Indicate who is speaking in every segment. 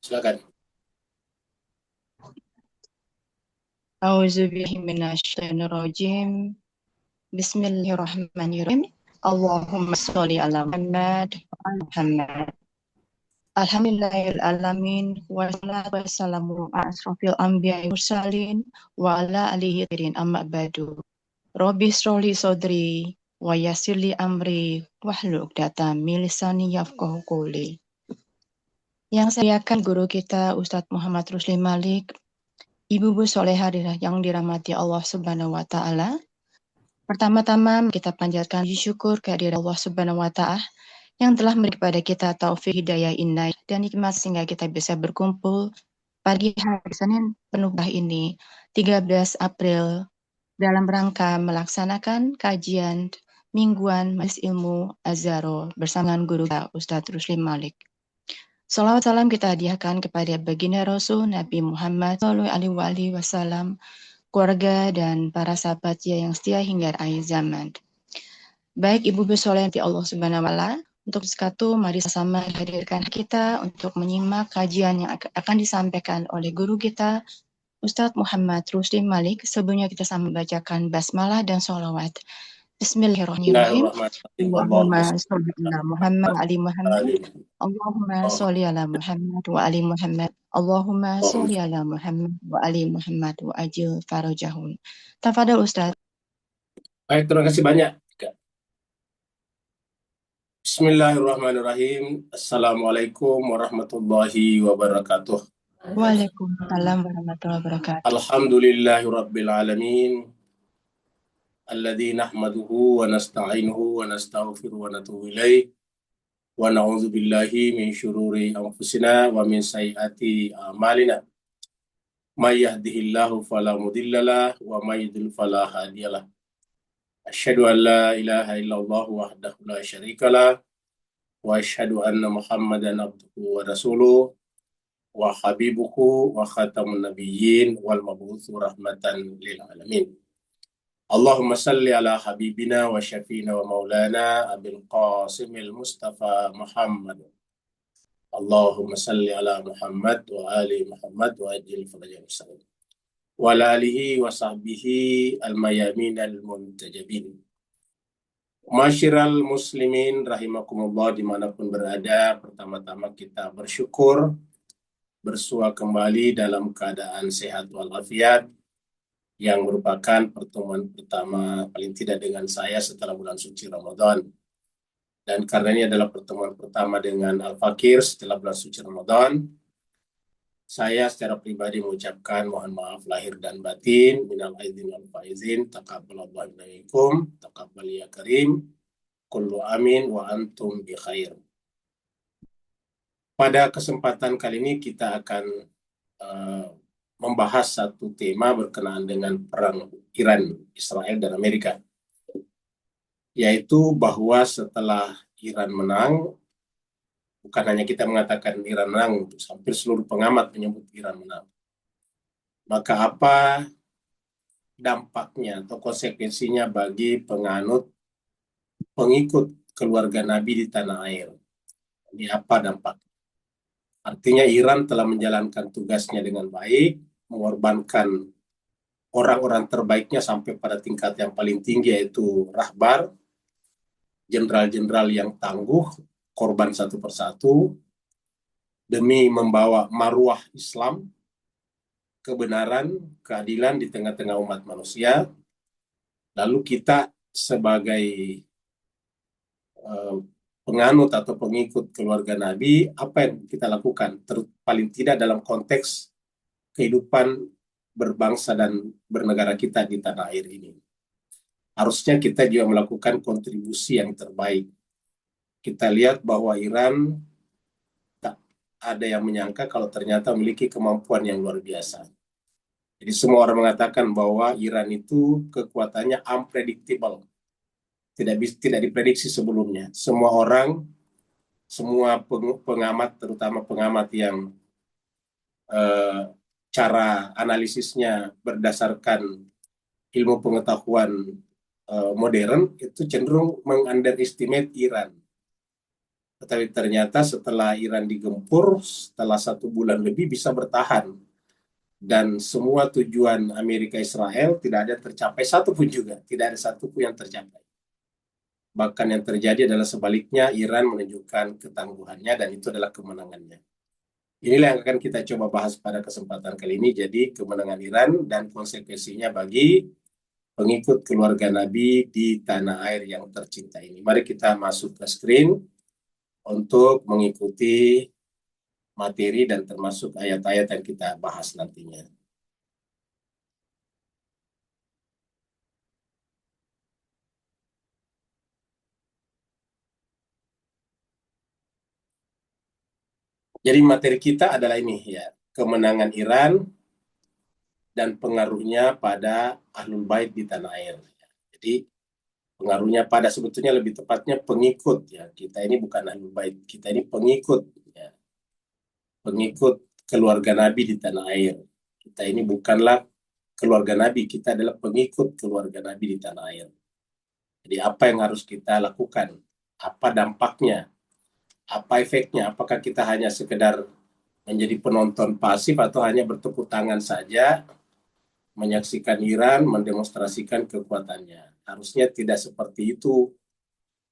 Speaker 1: Silakan.
Speaker 2: A'udzubillahi minasyaitonirrajim. Bismillahirrahmanirrahim. Allahumma sholli ala Muhammad wa ala Muhammad. Alhamdulillahil alamin wassalatu wassalamu ala asrofil anbiya'i mursalin wa ala alihi tirin amma ba'du. Rabbi shrahli sodri wa yassirli amri wahlul 'uqdatam min lisani yafqahu qawli. Yang saya akan guru kita Ustadz Muhammad Rusli Malik, Ibu-ibu solehah yang dirahmati Allah Subhanahu wa Ta'ala. Pertama-tama kita panjatkan puji syukur kehadirat Allah Subhanahu wa Ta'ala yang telah memberi kepada kita taufik hidayah inayah dan nikmat sehingga kita bisa berkumpul pagi hari Senin penuh bah ini 13 April dalam rangka melaksanakan kajian mingguan Majelis Ilmu Azharo bersama guru kita Ustadz Rusli Malik. Salawat salam kita hadiahkan kepada baginda Rasul Nabi Muhammad SAW, keluarga dan para sahabatnya yang setia hingga akhir zaman. Baik ibu-ibu soleh di Allah Subhanahu wa Ta'ala, untuk sekatu mari sama hadirkan kita untuk menyimak kajian yang akan disampaikan oleh guru kita Ustadz Muhammad Rusli Malik. Sebelumnya kita sama membacakan basmalah dan sholawat. Bismillahirrahmanirrahim.
Speaker 1: Bismillahirrahmanirrahim. Allahumma
Speaker 2: Allahumma sholli
Speaker 1: shalli
Speaker 2: ala
Speaker 1: ala
Speaker 2: Muhammad wa
Speaker 1: Muhammad
Speaker 2: ali
Speaker 1: wa
Speaker 2: Muhammad.
Speaker 1: ali
Speaker 2: Allahumma
Speaker 1: Muhammad.
Speaker 2: sholli ala Muhammad wa ali Muhammad. Allahumma
Speaker 1: Allahumma.
Speaker 2: sholli ala Muhammad wa ali Muhammad wa ajil farajahum. Tafadhal Ustaz.
Speaker 1: Baik, terima kasih banyak. Bismillahirrahmanirrahim. Assalamualaikum warahmatullahi wabarakatuh.
Speaker 2: Waalaikumsalam warahmatullahi wabarakatuh.
Speaker 1: Alhamdulillahirabbil alamin. Alladzi nahmaduhu wa nasta'inuhu wa nastaghfiruhu wa natubu ilaih. Wa na'udzu billahi min syururi anfusina wa min sayyiati a'malina. May yahdihillahu fala mudhillalah wa may yudhlil fala hadiyalah. Asyhadu an la ilaha illallah wahdahu la syarikalah wa asyhadu anna Muhammadan abduhu wa rasuluh wa habibuhu wa khatamun nabiyyin wal mab'utsu rahmatan lil alamin. Allahumma salli ala habibina wa syafiina wa maulana Abil Qasimil Mustafa Muhammad. Allahumma salli ala Muhammad wa ali Muhammad wa ajil farajah muslim. Wa ala alihi wa sahbihi al-mayamin al-muntajabin. Masyiral muslimin rahimakumullah dimanapun berada, pertama-tama kita bersyukur bersua kembali dalam keadaan sehat walafiat yang merupakan pertemuan pertama paling tidak dengan saya setelah bulan suci Ramadan. Dan karena ini adalah pertemuan pertama dengan Al-Fakir setelah bulan suci Ramadan, saya secara pribadi mengucapkan mohon maaf lahir dan batin, minal aidin wal faizin, taqabbalallahu minkum, taqabbal ya karim, kullu amin wa antum bi khair. Pada kesempatan kali ini kita akan membahas satu tema berkenaan dengan perang Iran, Israel, dan Amerika. Yaitu bahwa setelah Iran menang, bukan hanya kita mengatakan Iran menang, hampir seluruh pengamat menyebut Iran menang. Maka apa dampaknya atau konsekuensinya bagi pengikut keluarga Nabi di tanah air? Ini apa dampak? Artinya Iran telah menjalankan tugasnya dengan baik, mengorbankan orang-orang terbaiknya sampai pada tingkat yang paling tinggi yaitu rahbar, jenderal-jenderal yang tangguh, korban satu persatu, demi membawa maruah Islam, kebenaran, keadilan di tengah-tengah umat manusia. Lalu kita sebagai penganut atau pengikut keluarga Nabi, apa yang kita lakukan? Paling tidak dalam konteks kehidupan berbangsa dan bernegara kita di tanah air ini. Harusnya kita juga melakukan kontribusi yang terbaik. Kita lihat bahwa Iran tak ada yang menyangka kalau ternyata memiliki kemampuan yang luar biasa. Jadi semua orang mengatakan bahwa Iran itu kekuatannya unpredictable. Tidak diprediksi sebelumnya. Semua orang, semua pengamat, terutama pengamat yang cara analisisnya berdasarkan ilmu pengetahuan modern, itu cenderung mengunderestimate Iran. Tetapi ternyata setelah Iran digempur, setelah 1 bulan lebih bisa bertahan. Dan semua tujuan Amerika Israel tidak ada tercapai satupun juga. Tidak ada satupun yang tercapai. Bahkan yang terjadi adalah sebaliknya, Iran menunjukkan ketangguhannya dan itu adalah kemenangannya. Inilah yang akan kita coba bahas pada kesempatan kali ini. Jadi kemenangan Iran dan konsekuensinya bagi pengikut keluarga Nabi di tanah air yang tercinta ini. Mari kita masuk ke screen untuk mengikuti materi dan termasuk ayat-ayat yang kita bahas nantinya. Jadi materi kita adalah ini ya, kemenangan Iran dan pengaruhnya pada Ahlul Bait di tanah air. Jadi pengaruhnya pada, sebetulnya lebih tepatnya pengikut ya. Kita ini bukan Ahlul Bait, kita ini pengikut ya. Pengikut keluarga Nabi di tanah air. Kita ini bukanlah keluarga Nabi, kita adalah pengikut keluarga Nabi di tanah air. Jadi apa yang harus kita lakukan? Apa dampaknya? Apa efeknya? Apakah kita hanya sekedar menjadi penonton pasif atau hanya bertepuk tangan saja, menyaksikan Iran mendemonstrasikan kekuatannya? Harusnya tidak seperti itu.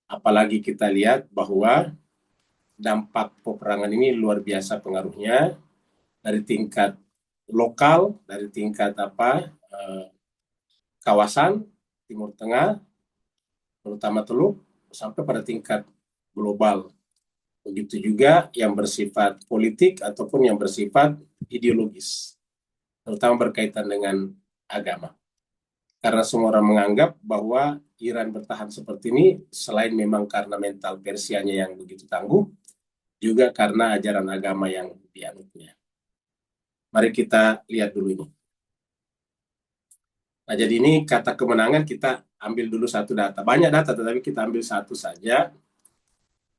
Speaker 1: Apalagi kita lihat bahwa dampak peperangan ini luar biasa pengaruhnya dari tingkat lokal, dari tingkat kawasan Timur Tengah, terutama Teluk, sampai pada tingkat global. Begitu juga yang bersifat politik ataupun yang bersifat ideologis, terutama berkaitan dengan agama. Karena semua orang menganggap bahwa Iran bertahan seperti ini, selain memang karena mental Persianya yang begitu tangguh, juga karena ajaran agama yang dianutnya. Mari kita lihat dulu ini. Nah, jadi ini kata kemenangan kita ambil dulu satu data. Banyak data, tetapi kita ambil satu saja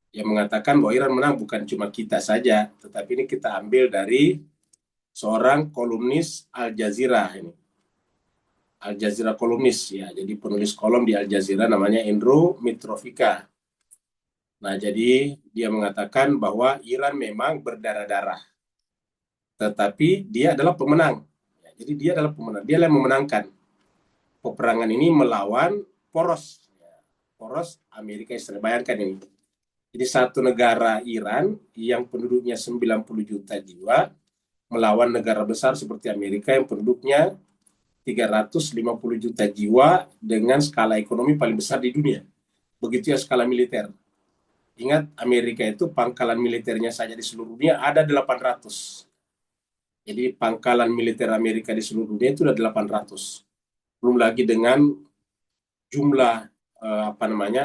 Speaker 1: yang mengatakan bahwa Iran menang bukan cuma kita saja, tetapi ini kita ambil dari seorang kolumnis Al Jazeera ini. Al Jazeera kolumnis ya, jadi penulis kolom di Al Jazeera namanya Andrew Mitrovica. Nah, jadi dia mengatakan bahwa Iran memang berdarah-darah, tetapi dia adalah pemenang. Ya, jadi dia adalah pemenang, dia yang memenangkan peperangan ini melawan poros Amerika Israel. Bayangkan ini. Jadi satu negara Iran yang penduduknya 90 juta jiwa melawan negara besar seperti Amerika yang penduduknya 350 juta jiwa dengan skala ekonomi paling besar di dunia. Begitu ya skala militer. Ingat, Amerika itu pangkalan militernya saja di seluruh dunia ada 800. Jadi pangkalan militer Amerika di seluruh dunia itu ada 800. Belum lagi dengan jumlah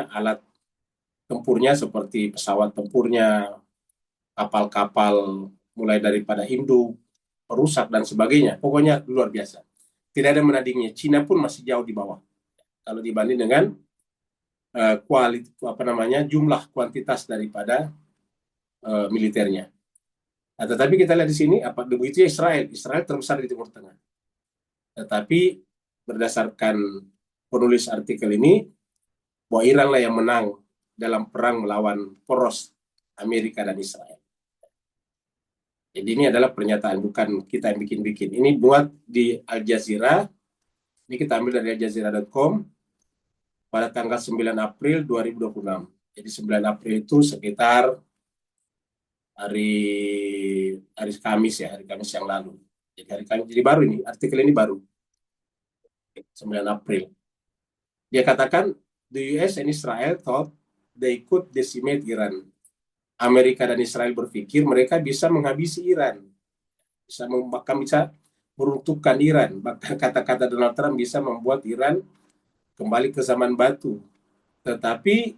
Speaker 1: alat tempurnya seperti pesawat tempurnya, kapal-kapal mulai daripada induk, perusak dan sebagainya. Pokoknya luar biasa. Tidak ada menandingnya. Cina pun masih jauh di bawah kalau dibanding dengan jumlah kuantitas daripada militernya. Nah, tetapi kita lihat di sini begitu Israel terbesar di Timur Tengah. Tetapi berdasarkan penulis artikel ini, bahwa Iran lah yang menang dalam perang melawan poros Amerika dan Israel. Jadi ini adalah pernyataan, bukan kita yang bikin-bikin. Ini buat di Al Jazeera. Ini kita ambil dari aljazeera.com pada tanggal 9 April 2026. Jadi 9 April itu sekitar hari Kamis ya, hari Kamis yang lalu. Jadi hari Kamis, jadi baru ini, artikel ini baru. 9 April. Dia katakan, the US and Israel thought they could decimate Iran. Amerika dan Israel berpikir mereka bisa menghabisi Iran. Bahkan bisa meruntuhkan Iran. Bahkan kata-kata Donald Trump bisa membuat Iran kembali ke zaman batu. Tetapi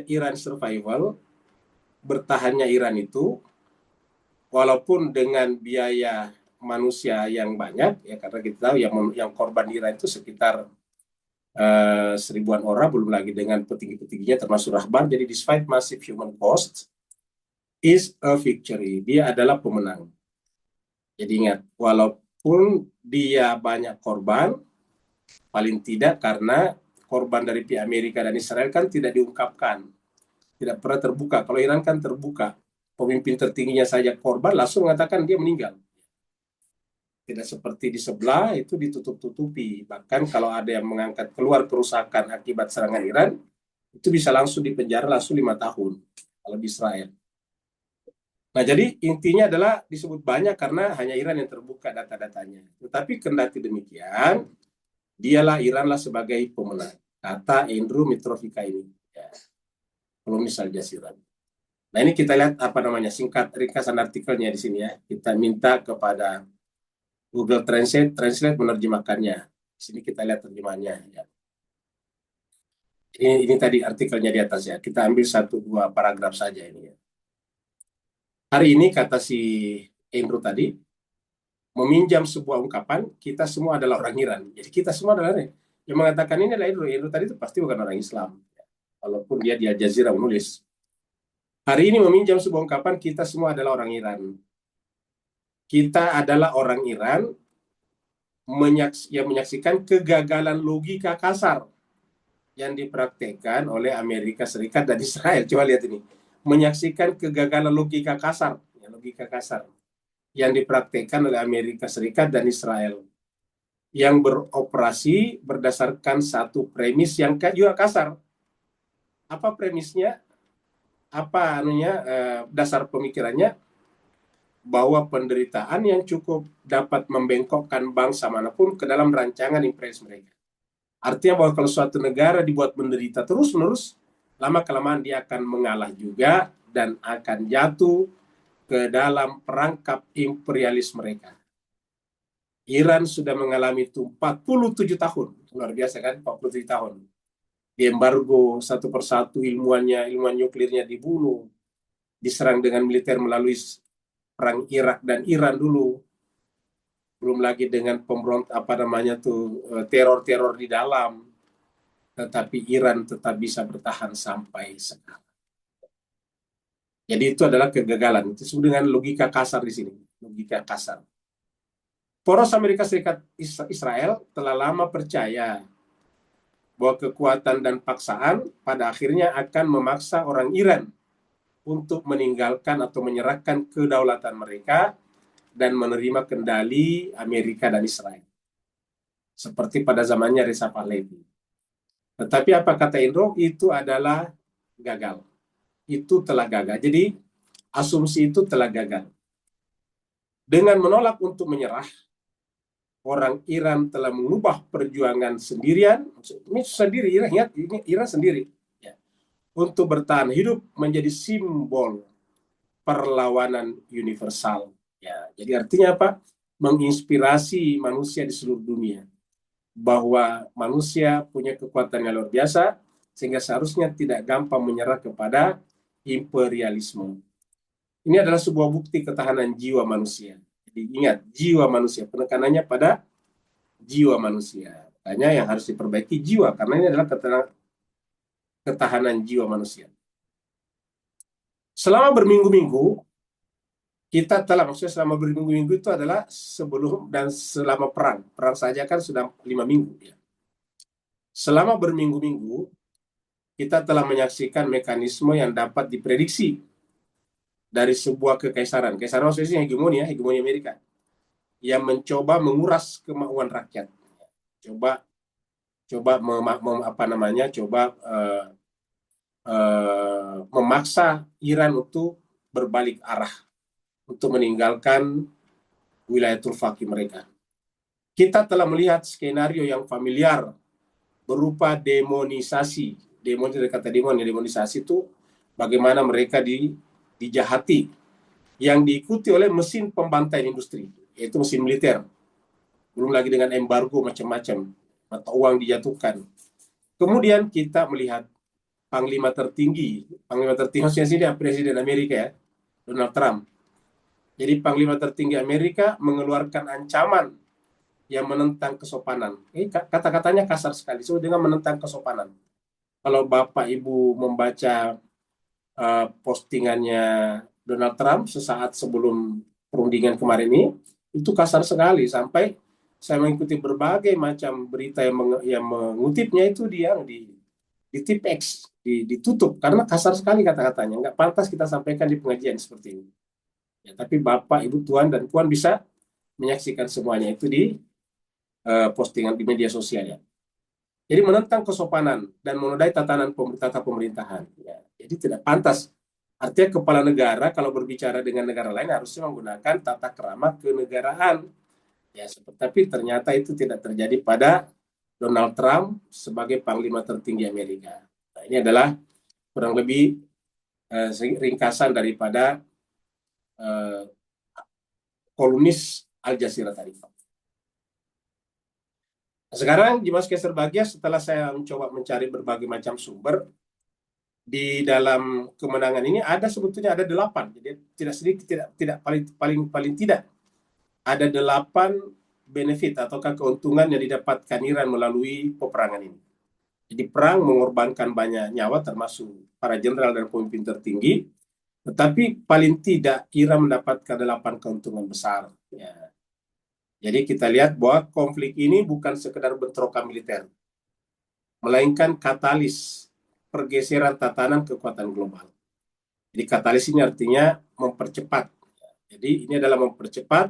Speaker 1: Iran survival, bertahannya Iran itu, walaupun dengan biaya manusia yang banyak, ya karena kita tahu yang korban Iran itu sekitar 1000-an orang, belum lagi dengan petinggi-petingginya termasuk Rahbar. Jadi despite massive human cost, is a victory. Dia adalah pemenang. Jadi ingat, walaupun dia banyak korban, paling tidak karena korban dari pihak Amerika dan Israel kan tidak diungkapkan. Tidak pernah terbuka. Kalau Iran kan terbuka. Pemimpin tertingginya saja korban, langsung mengatakan dia meninggal. Tidak seperti di sebelah, itu ditutup-tutupi. Bahkan kalau ada yang mengangkat keluar kerusakan akibat serangan Iran, itu bisa langsung dipenjara langsung 5 tahun. Kalau di Israel. Nah, jadi intinya adalah disebut banyak karena hanya Iran yang terbuka data-datanya. Tetapi kendati demikian, dialah Iranlah sebagai pemenang. Kata Andrew Mitrovica ini. Ya, kolumnis Al Jazeera. Nah, ini kita lihat apa namanya singkat ringkasan artikelnya di sini ya. Kita minta kepada Google Translate menerjemahkannya. Di sini kita lihat terjemahannya. Ya. Ini tadi artikelnya di atas ya. Kita ambil 1-2 paragraf saja ini ya. Hari ini kata si Andrew tadi, meminjam sebuah ungkapan, kita semua adalah orang Iran. Jadi kita semua adalah orang. Yang mengatakan ini adalah Andrew tadi itu pasti bukan orang Islam. Walaupun dia di Al Jazeera menulis. Hari ini meminjam sebuah ungkapan, kita semua adalah orang Iran. Kita adalah orang Iran yang menyaksikan kegagalan logika kasar yang dipraktekkan oleh Amerika Serikat dan Israel. Coba lihat ini. Menyaksikan kegagalan logika kasar yang dipraktekkan oleh Amerika Serikat dan Israel yang beroperasi berdasarkan satu premis yang juga kasar. Apa premisnya? Apa dasar pemikirannya? Bahwa penderitaan yang cukup dapat membengkokkan bangsa manapun ke dalam rancangan imperialis mereka. Artinya bahwa kalau suatu negara dibuat menderita terus-menerus, lama-kelamaan dia akan mengalah juga dan akan jatuh ke dalam perangkap imperialis mereka. Iran sudah mengalami itu 47 tahun. Luar biasa kan, 47 tahun. Di embargo satu persatu ilmuwan nuklirnya dibunuh, diserang dengan militer melalui perang Irak dan Iran dulu. Belum lagi dengan teror-teror di dalam. Tetapi Iran tetap bisa bertahan sampai sekarang. Jadi itu adalah kegagalan. Itu disebut dengan logika kasar di sini. Logika kasar. Poros Amerika Serikat Israel telah lama percaya bahwa kekuatan dan paksaan pada akhirnya akan memaksa orang Iran untuk meninggalkan atau menyerahkan kedaulatan mereka dan menerima kendali Amerika dan Israel. Seperti pada zamannya Reza Pahlavi. Tetapi apa kata Indro? Itu adalah gagal. Itu telah gagal. Jadi asumsi itu telah gagal. Dengan menolak untuk menyerah, orang Iran telah mengubah perjuangan sendirian. Ini sendiri, Iran sendiri. Ya, untuk bertahan hidup menjadi simbol perlawanan universal. Ya, jadi artinya apa? Menginspirasi manusia di seluruh dunia bahwa manusia punya kekuatan yang luar biasa sehingga seharusnya tidak gampang menyerah kepada imperialisme. Ini adalah sebuah bukti ketahanan jiwa manusia. Jadi ingat, jiwa manusia, penekanannya pada jiwa manusia. Makanya yang harus diperbaiki jiwa karena ini adalah ketahanan jiwa manusia. Selama berminggu-minggu selama berminggu-minggu itu adalah sebelum dan selama perang saja kan sudah 5 minggu ya. Selama berminggu-minggu kita telah menyaksikan mekanisme yang dapat diprediksi dari sebuah kekaisaran maksudnya hegemoni Amerika yang mencoba menguras kemauan rakyat, coba memaksa Iran untuk berbalik arah untuk meninggalkan wilayatul faqih mereka. Kita telah melihat skenario yang familiar berupa demonisasi. Demonisasi itu bagaimana mereka dijahati yang diikuti oleh mesin pembantaian industri, yaitu mesin militer. Belum lagi dengan embargo macam-macam, mata uang dijatuhkan. Kemudian kita melihat panglima tertinggi maksudnya Presiden Amerika ya, Donald Trump. Jadi Panglima tertinggi Amerika mengeluarkan ancaman yang menentang kesopanan. Kata-katanya kasar sekali, dengan menentang kesopanan. Kalau Bapak Ibu membaca postingannya Donald Trump sesaat sebelum perundingan kemarin ini, itu kasar sekali. Sampai saya mengikuti berbagai macam berita yang mengutipnya itu di tip X. ditutup karena kasar sekali kata-katanya. Nggak pantas kita sampaikan di pengajian seperti ini. Ya, tapi Bapak, Ibu, Tuan, dan Puan bisa menyaksikan semuanya itu di postingan di media sosial ya. Jadi menentang kesopanan dan menodai tata pemerintahan. Ya. Jadi tidak pantas. Artinya kepala negara kalau berbicara dengan negara lain harusnya menggunakan tata krama kenegaraan. Ya, tapi ternyata itu tidak terjadi pada Donald Trump sebagai panglima tertinggi Amerika. Nah, ini adalah kurang lebih ringkasan daripada kolumnis Al Jazeera tadi. Sekarang di Mas Keser Bahagia, setelah saya mencoba mencari berbagai macam sumber, di dalam kemenangan ini ada sebetulnya ada 8. Jadi tidak sedikit, tidak paling tidak ada 8 benefit ataukah keuntungan yang didapatkan Iran melalui peperangan ini. Jadi perang mengorbankan banyak nyawa termasuk para jenderal dan pemimpin tertinggi, tetapi paling tidak Iran mendapatkan 8 keuntungan besar. Ya. Jadi kita lihat bahwa konflik ini bukan sekedar bentrokan militer, melainkan katalis pergeseran tatanan kekuatan global. Jadi katalis ini artinya mempercepat. Jadi ini adalah mempercepat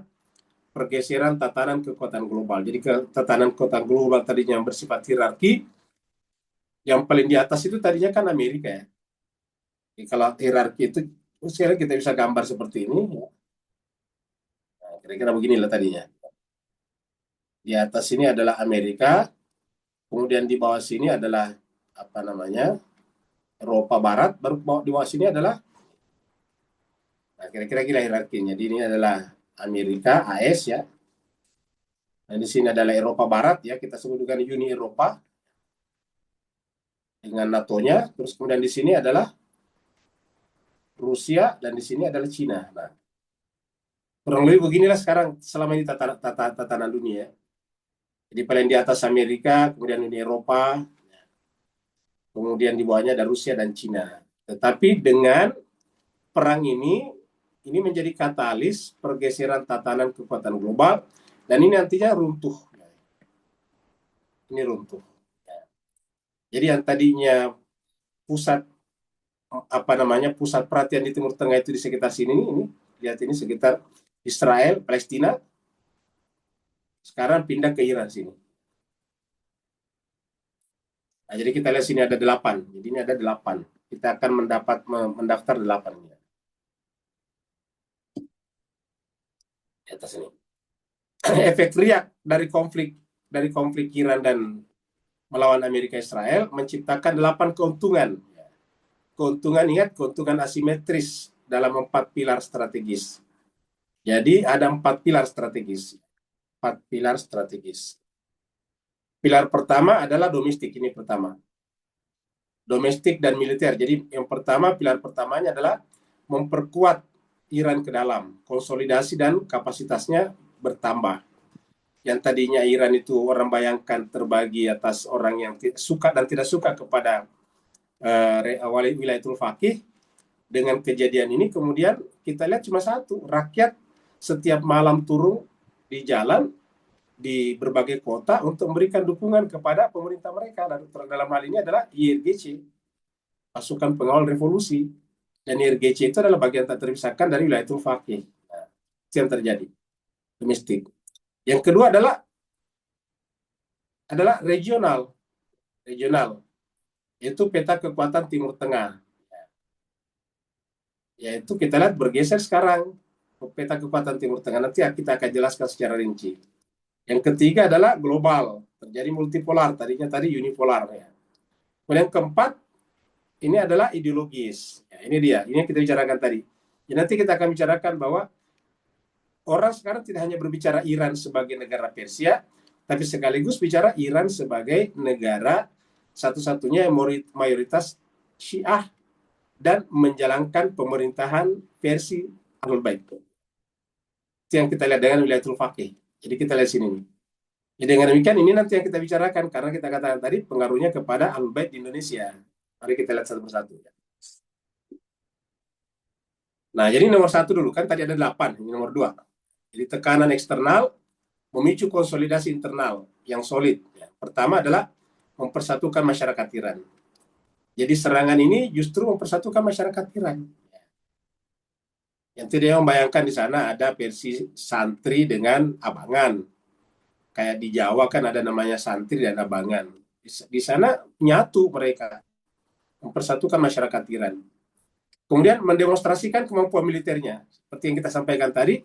Speaker 1: pergeseran tatanan kekuatan global. Jadi tatanan kekuatan global tadinya yang bersifat hierarki, yang paling di atas itu tadinya kan Amerika ya. Jadi kalau hierarki itu, sekarang kita bisa gambar seperti ini. Nah, kira-kira beginilah tadinya. Di atas ini adalah Amerika, kemudian di bawah sini adalah apa namanya Eropa Barat, baru di bawah sini adalah, nah kira-kira gila hierarkinya. Jadi ini adalah Amerika, AS ya. Dan di sini adalah Eropa Barat ya, kita sebut dengan Uni Eropa dengan NATO-nya. Terus kemudian di sini adalah Rusia dan di sini adalah Cina. Nah, kurang lebih beginilah sekarang selama ini tatanan dunia. Jadi paling di atas Amerika, kemudian Uni Eropa, kemudian di bawahnya ada Rusia dan Cina. Tetapi dengan perang ini menjadi katalis pergeseran tatanan kekuatan global, dan ini nantinya runtuh. Ini runtuh. Jadi yang tadinya pusat perhatian di Timur Tengah itu di sekitar sini, ini lihat ini sekitar Israel, Palestina, sekarang pindah ke Iran sini. Nah, jadi kita lihat sini ada 8. Jadi ini ada 8. Kita akan mendaftar 8 ini. Di atas ini. Efek riak dari konflik Iran dan melawan Amerika Israel menciptakan 8 keuntungan. Keuntungan asimetris dalam 4 pilar strategis. Jadi ada 4 pilar strategis. 4 pilar strategis. Pilar pertama adalah domestik, ini pertama. Domestik dan militer. Jadi yang pertama, pilar pertamanya adalah memperkuat Iran ke dalam, konsolidasi dan kapasitasnya bertambah. Yang tadinya Iran itu orang bayangkan terbagi atas orang yang suka dan tidak suka kepada wilayatul faqih. Dengan kejadian ini kemudian kita lihat cuma satu, rakyat setiap malam turun di jalan di berbagai kota untuk memberikan dukungan kepada pemerintah mereka. Dan dalam hal ini adalah IRGC, pasukan pengawal revolusi. Dan IRGC itu adalah bagian tak terpisahkan dari wilayatul faqih. Nah, itu yang terjadi domestik. Yang kedua adalah regional, yaitu peta kekuatan Timur Tengah. Yaitu kita lihat bergeser sekarang peta kekuatan Timur Tengah. Nanti kita akan jelaskan secara rinci. Yang ketiga adalah global, terjadi multipolar, tadi unipolar. Ya. Kemudian keempat, ini adalah ideologis. Ya, ini dia, ini yang kita bicarakan tadi. Ya, nanti kita akan bicarakan bahwa orang sekarang tidak hanya berbicara Iran sebagai negara Persia, tapi sekaligus bicara Iran sebagai negara satu-satunya yang mayoritas Syiah dan menjalankan pemerintahan versi Ahlul Bait. Itu yang kita lihat dengan wilayatul faqih. Jadi kita lihat sini. Jadi dengan demikian ini nanti yang kita bicarakan karena kita katakan tadi pengaruhnya kepada Ahlul Bait di Indonesia. Mari kita lihat satu persatu. Nah, jadi nomor 1 dulu kan tadi ada 8, ini nomor 2. Jadi tekanan eksternal memicu konsolidasi internal yang solid. Pertama adalah mempersatukan masyarakat Iran. Jadi serangan ini justru mempersatukan masyarakat Iran. Yang tidak membayangkan di sana ada versi santri dengan abangan. Kayak di Jawa kan ada namanya santri dan abangan. Di sana nyatu mereka, mempersatukan masyarakat Iran. Kemudian mendemonstrasikan kemampuan militernya. Seperti yang kita sampaikan tadi,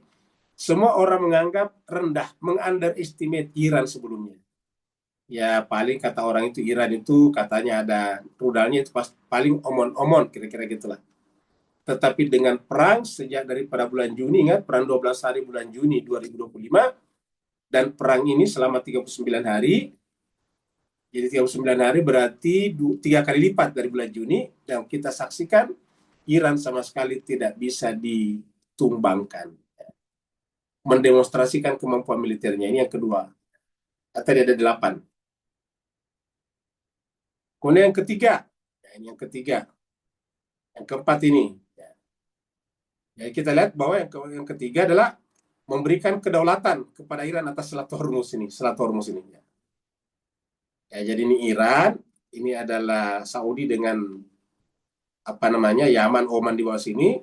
Speaker 1: semua orang menganggap rendah, mengunderestimate Iran sebelumnya. Ya paling kata orang itu Iran itu katanya ada rudalnya itu paling omon-omon kira-kira gitulah. Tetapi dengan perang sejak daripada bulan Juni, ingat perang 12 hari bulan Juni 2025, dan perang ini selama 39 hari, jadi 39 hari berarti 3 kali lipat dari bulan Juni, dan kita saksikan Iran sama sekali tidak bisa ditumbangkan. Mendemonstrasikan kemampuan militernya, ini yang kedua. Tadi ada 8. Kemudian yang ketiga, ini yang ketiga. Yang keempat ini. Jadi kita lihat bahwa yang ketiga adalah memberikan kedaulatan kepada Iran atas Selat Hormuz ini. Selat Hormuz ini. Ya, jadi ini Iran, ini adalah Saudi dengan apa namanya Yaman, Oman di bawah sini.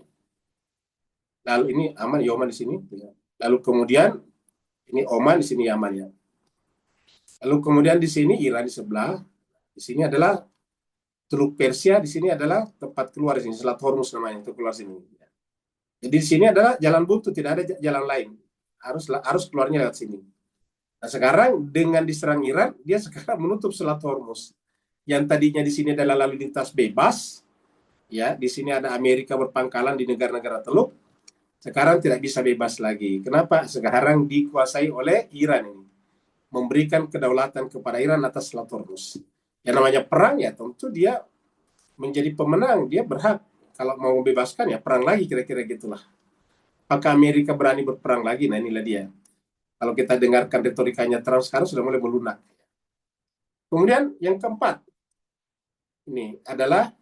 Speaker 1: Lalu ini Aman, Yaman di sini. Lalu kemudian ini Oman di sini Yaman ya. Lalu kemudian di sini Iran di sebelah. Di sini adalah Teluk Persia, di sini adalah tempat keluar di sini Selat Hormuz namanya untuk keluar sini. Jadi di sini adalah jalan buntu, tidak ada jalan lain. Harus keluarnya lewat sini. Nah sekarang dengan diserang Iran, dia sekarang menutup Selat Hormuz. Yang tadinya di sini adalah lalu lintas bebas, ya di sini ada Amerika berpangkalan di negara-negara Teluk. Sekarang tidak bisa bebas lagi. Kenapa? Sekarang dikuasai oleh Iran ini, memberikan kedaulatan kepada Iran atas Selat Hormuz. Yang namanya perang ya tentu dia menjadi pemenang, dia berhak kalau mau membebaskan ya perang lagi kira-kira gitulah. Apakah Amerika berani berperang lagi? Nah inilah dia. Kalau kita dengarkan retorikanya Trump sekarang sudah mulai melunak. Kemudian yang keempat, ini adalah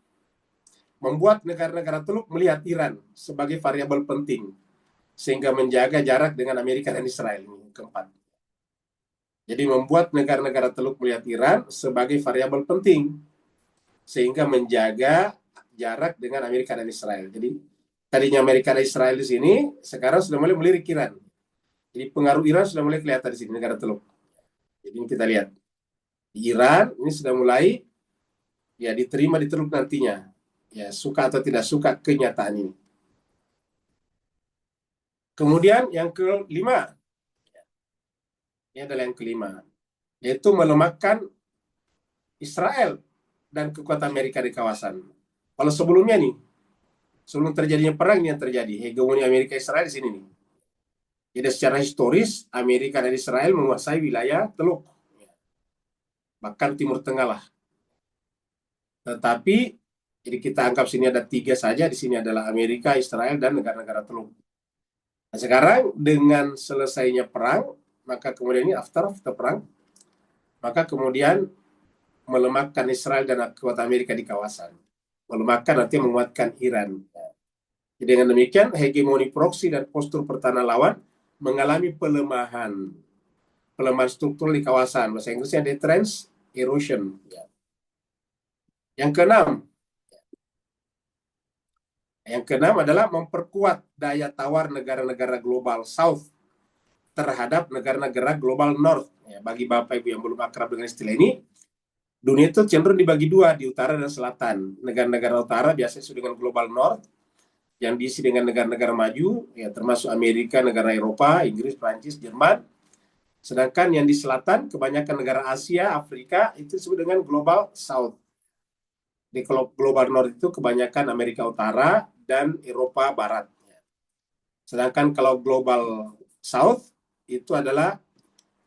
Speaker 1: membuat negara-negara Teluk melihat Iran sebagai variabel penting sehingga menjaga jarak dengan Amerika dan Israel. Ini keempat. Jadi membuat negara-negara Teluk melihat Iran sebagai variabel penting sehingga menjaga jarak dengan Amerika dan Israel. Jadi tadinya Amerika dan Israel di sini, sekarang sudah mulai melirik Iran. Jadi pengaruh Iran sudah mulai kelihatan di sini negara Teluk. Jadi kita lihat Iran ini sudah mulai ya diterima di Teluk nantinya. Ya suka atau tidak suka kenyataan ini. Kemudian yang kelima, ini adalah yang kelima, yaitu melemahkan Israel dan kekuatan Amerika di kawasan. Kalau sebelumnya nih, sebelum terjadinya perang ini yang terjadi, hegemoni Amerika Israel di sini nih. Jadi secara historis, Amerika dan Israel menguasai wilayah Teluk. Bahkan Timur Tengah lah. Tetapi, jadi kita anggap sini ada 3 saja, di sini adalah Amerika, Israel, dan negara-negara Teluk. Nah, sekarang dengan selesainya perang, maka kemudian ini after perang, maka kemudian melemahkan Israel dan kekuatan Amerika di kawasan. Melemahkan artinya menguatkan Iran. Jadi dengan demikian, hegemoni proksi dan postur pertahanan lawan mengalami pelemahan struktur di kawasan. Bahasa Inggrisnya deterrence erosion. Yang keenam adalah memperkuat daya tawar negara-negara global South terhadap negara-negara global North. Ya, bagi Bapak Ibu yang belum akrab dengan istilah ini, dunia itu cenderung dibagi 2, di utara dan selatan. Negara-negara utara biasanya disebut dengan global North, yang diisi dengan negara-negara maju, ya termasuk Amerika, negara Eropa, Inggris, Prancis, Jerman. Sedangkan yang di selatan, kebanyakan negara Asia, Afrika, itu disebut dengan Global South. Di Global North itu kebanyakan Amerika Utara dan Eropa Barat. Sedangkan kalau Global South, itu adalah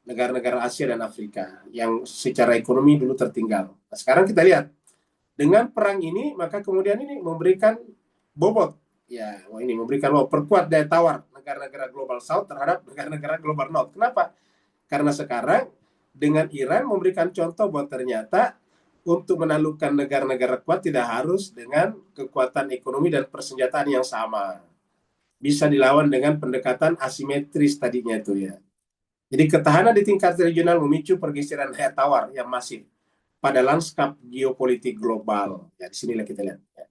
Speaker 1: negara-negara Asia dan Afrika, yang secara ekonomi dulu tertinggal. Nah, sekarang kita lihat, dengan perang ini, maka kemudian ini memberikan bobot. Ya, ini memberikan perkuat daya tawar negara-negara Global South terhadap negara-negara Global North. Kenapa? Karena sekarang dengan Iran memberikan contoh bahwa ternyata untuk menaklukkan negara-negara kuat tidak harus dengan kekuatan ekonomi dan persenjataan yang sama. Bisa dilawan dengan pendekatan asimetris tadinya itu ya. Jadi ketahanan di tingkat regional memicu pergeseran daya tawar yang masif pada lanskap geopolitik global. Ya, di sinilah kita lihat. Ya.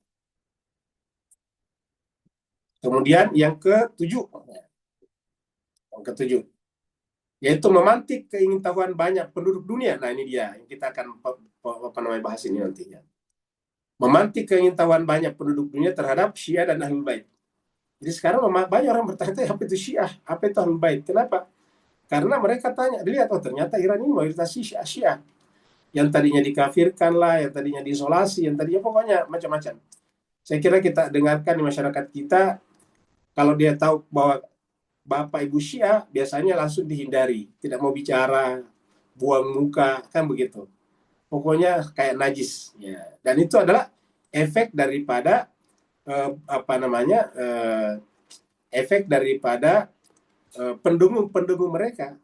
Speaker 1: Kemudian yang ketujuh, yaitu memantik keingintahuan banyak penduduk dunia. Nah, ini dia yang kita akan bahas ini nanti. Ya. Memantik keingintahuan banyak penduduk dunia terhadap Syiah dan Ahlul Bait. Jadi sekarang banyak orang bertanya, apa itu Syiah, apa itu Ahlul Bait? Kenapa? Karena mereka tanya, dilihat, oh ternyata Iran ini mayoritas Syiah. Yang tadinya dikafirkan lah, yang tadinya diisolasi, yang tadinya pokoknya macam-macam. Saya kira kita dengarkan di masyarakat kita, kalau dia tahu bahwa Bapak Ibu Syiah, biasanya langsung dihindari. Tidak mau bicara, buang muka, kan begitu. Pokoknya kayak najis. Ya. Dan itu adalah efek daripada efek daripada pendukung mereka,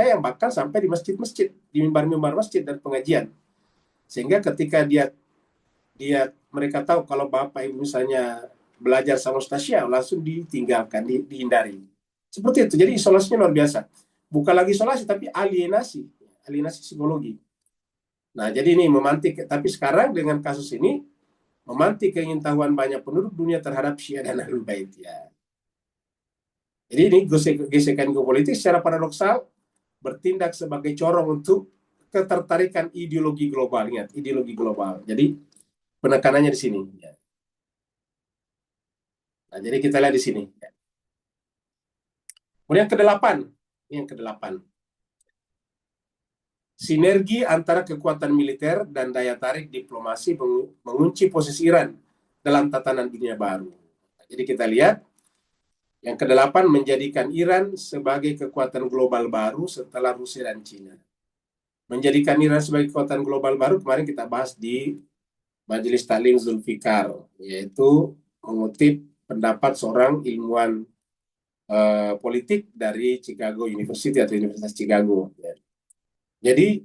Speaker 1: yang bahkan sampai di masjid-masjid, di mimbar-mimbar masjid dan pengajian, sehingga ketika mereka tahu kalau bapak ibu misalnya belajar sama Ustaz Syiah, langsung ditinggalkan, dihindari. Seperti itu. Jadi isolasinya luar biasa. Bukan lagi isolasi, tapi alienasi psikologi. Nah, jadi ini memantik. Tapi sekarang dengan kasus ini memantik keingintahuan banyak penduduk dunia terhadap Syiah dan Ahlul Bait. Ya. Jadi ini gesekan geopolitik secara paradoksal bertindak sebagai corong untuk ketertarikan ideologi global. Ingat, ideologi global. Jadi penekanannya di sini. Ya. Nah, jadi kita lihat di sini. Ya. Kemudian yang kedelapan. Sinergi antara kekuatan militer dan daya tarik diplomasi mengunci posisi Iran dalam tatanan dunia baru. Jadi kita lihat yang kedelapan, menjadikan Iran sebagai kekuatan global baru setelah Rusia dan Cina. Menjadikan Iran sebagai kekuatan global baru kemarin kita bahas di Majelis Taklim Zulfikar, yaitu mengutip pendapat seorang ilmuwan politik dari Chicago University atau Universitas Chicago. Jadi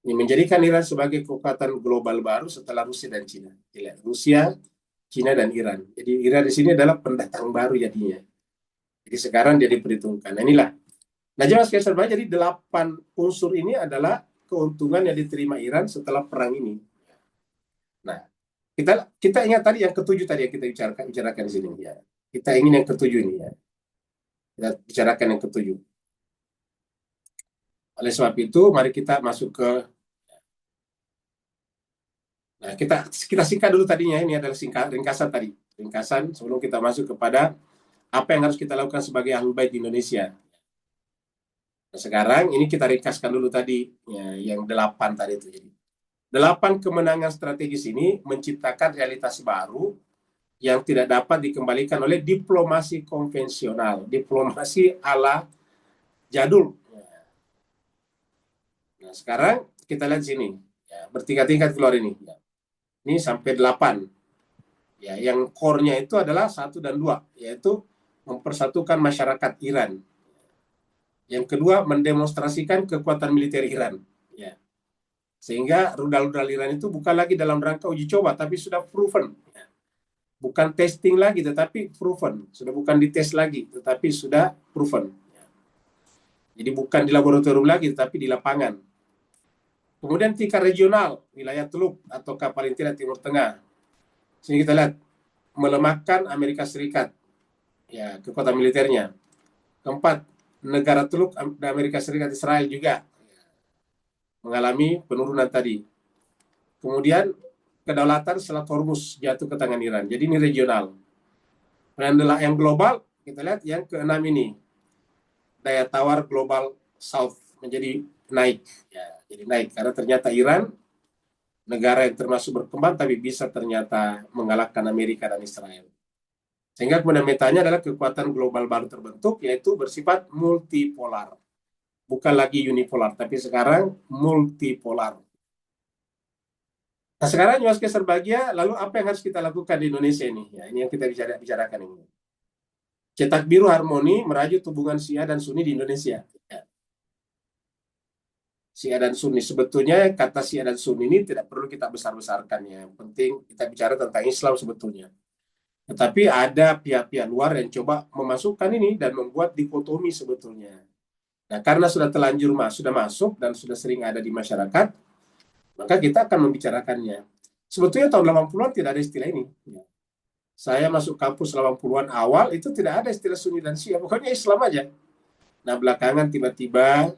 Speaker 1: menjadikan Iran sebagai kekuatan global baru setelah Rusia dan Cina. Rusia, Cina, dan Iran. Jadi Iran di sini adalah pendatang baru jadinya. Jadi sekarang dia diperhitungkan. Nah, inilah. Nah, jadi 8 unsur ini adalah keuntungan yang diterima Iran setelah perang ini. Nah, kita ingat tadi yang ketujuh tadi yang kita bicarakan di sini. Ya. Kita ingin yang ketujuh ini. Ya. Kita bicarakan yang ketujuh. Oleh sebab itu, mari kita masuk ke. Nah, kita singkat dulu tadinya. Ini adalah ringkasan tadi. Ringkasan sebelum kita masuk kepada apa yang harus kita lakukan sebagai Ahlul Bait di Indonesia. Nah, sekarang ini kita ringkaskan dulu tadi, ya, yang 8 tadi itu. Jadi 8 kemenangan strategis ini menciptakan realitas baru yang tidak dapat dikembalikan oleh diplomasi konvensional, diplomasi ala jadul. Nah, sekarang kita lihat sini, ya, bertingkat-tingkat keluar ini. Ya. Ini sampai 8. Ya, yang core-nya itu adalah 1 dan 2, yaitu mempersatukan masyarakat Iran. Yang kedua, mendemonstrasikan kekuatan militer Iran. Ya. Sehingga rudal-rudal Iran itu bukan lagi dalam rangka uji coba, tapi sudah proven. Ya. Bukan testing lagi, tetapi proven. Sudah bukan dites lagi, tetapi sudah proven. Ya. Jadi bukan di laboratorium lagi, tetapi di lapangan. Kemudian tingkat regional, wilayah Teluk atau paling tidak Timur Tengah. Sini kita lihat, melemahkan Amerika Serikat, ya, kekuatan militernya. Keempat, negara Teluk Amerika Serikat, Israel juga mengalami penurunan tadi. Kemudian kedaulatan Selat Hormuz jatuh ke tangan Iran. Jadi ini regional. Dan yang global, kita lihat yang keenam ini, daya tawar global South menjadi naik. Ya, jadi naik karena ternyata Iran negara yang termasuk berkembang tapi bisa ternyata mengalahkan Amerika dan Israel. Sehingga kemudian metanya adalah kekuatan global baru terbentuk, yaitu bersifat multipolar. Bukan lagi unipolar, tapi sekarang multipolar. Nah, sekarang Yuaske Serbagia, lalu apa yang harus kita lakukan di Indonesia ini? Ya, ini yang kita bicarakan ini. Cetak biru harmoni merajut hubungan Syiah dan Sunni di Indonesia. Ya. Syiah dan Sunni, sebetulnya kata Syiah dan Sunni ini tidak perlu kita besar-besarkan, ya. Yang penting kita bicara tentang Islam sebetulnya. Tetapi ada pihak-pihak luar yang coba memasukkan ini dan membuat dikotomi sebetulnya. Nah, karena sudah terlanjur sudah masuk dan sudah sering ada di masyarakat, maka kita akan membicarakannya. Sebetulnya tahun 80-an tidak ada istilah ini. Saya masuk kampus 80-an awal, itu tidak ada istilah Sunni dan Syiah, pokoknya Islam aja. Nah, belakangan tiba-tiba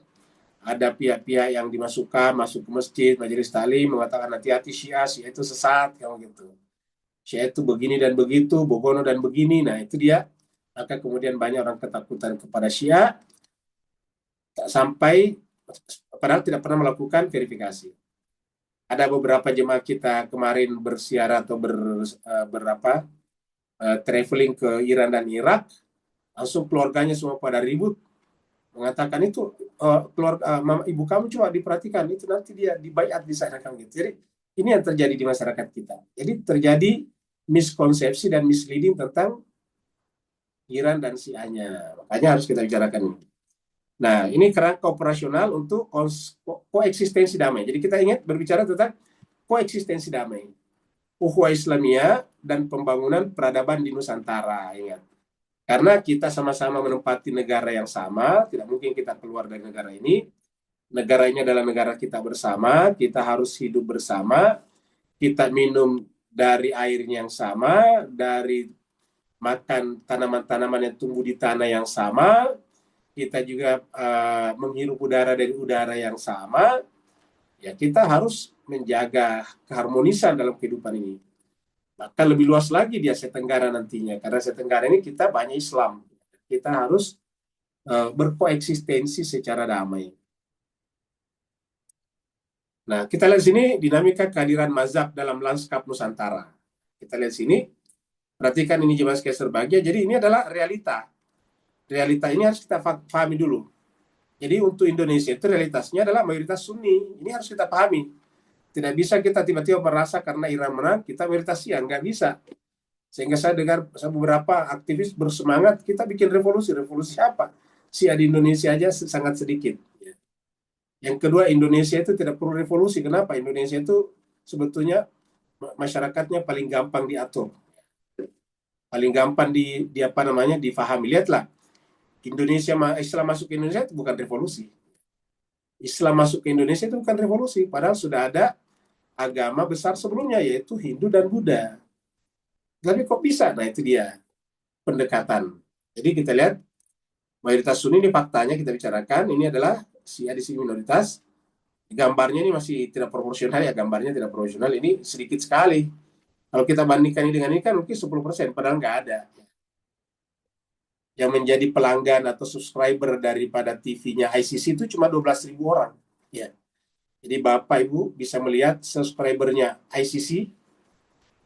Speaker 1: ada pihak-pihak yang dimasukkan, masuk ke masjid, majelis taklim, mengatakan hati-hati Syiah, Syiah itu sesat, kayak gitu. Syiah itu begini dan begitu, Bogono dan begini. Nah, itu dia. Maka kemudian banyak orang ketakutan kepada Syiah, tak sampai, padahal tidak pernah melakukan verifikasi. Ada beberapa jemaah kita kemarin bersiara atau traveling ke Iran dan Irak, langsung keluarganya semua pada ribut, mengatakan itu mama, ibu kamu coba diperhatikan, itu nanti dia dibaiat di sana kan gitu. Jadi ini yang terjadi di masyarakat kita. Jadi terjadi miskonsepsi dan misleading tentang Iran dan Syiahnya. Makanya harus kita bicarakan. Nah, ini kerangka operasional untuk koeksistensi damai. Jadi kita ingat berbicara tentang koeksistensi damai. Ukhuwah Islamiyah dan pembangunan peradaban di Nusantara, ingat. Karena kita sama-sama menempati negara yang sama, tidak mungkin kita keluar dari negara ini. Negara ini adalah negara kita bersama, kita harus hidup bersama, kita minum dari airnya yang sama, dari makan tanaman-tanaman yang tumbuh di tanah yang sama, kita juga menghirup udara dari udara yang sama. Ya, kita harus menjaga keharmonisan dalam kehidupan ini. Maka lebih luas lagi di Asia Tenggara nantinya. Karena Asia Tenggara ini kita banyak Islam. Kita harus berkoeksistensi secara damai. Nah, kita lihat sini dinamika kehadiran mazhab dalam lanskap Nusantara. Kita lihat sini, perhatikan ini jemaah sekalian berbahagia. Jadi ini adalah realita. Realita ini harus kita pahami dulu. Jadi untuk Indonesia itu realitasnya adalah mayoritas Sunni. Ini harus kita pahami. Tidak bisa kita tiba-tiba merasa karena Iran menang, kita mayoritas Syiah. Nggak bisa. Sehingga saya dengar beberapa aktivis bersemangat, kita bikin revolusi. Revolusi apa? Syiah di Indonesia aja sangat sedikit. Yang kedua, Indonesia itu tidak perlu revolusi. Kenapa? Indonesia itu sebetulnya masyarakatnya paling gampang diatur. Paling gampang difahami. Lihatlah, Islam masuk ke Indonesia itu bukan revolusi. Islam masuk ke Indonesia itu bukan revolusi, padahal sudah ada agama besar sebelumnya, yaitu Hindu dan Buddha. Tapi kok bisa? Nah, itu dia pendekatan. Jadi kita lihat mayoritas Sunni, ini faktanya kita bicarakan, ini adalah Syiah di sini minoritas. Gambarnya ini masih tidak proporsional ya, gambarnya tidak proporsional, ini sedikit sekali. Kalau kita bandingkan ini dengan ini kan mungkin 10%, padahal nggak ada. Yang menjadi pelanggan atau subscriber daripada TV-nya ICC itu cuma 12.000 orang. Ya. Jadi Bapak Ibu bisa melihat subscribernya ICC,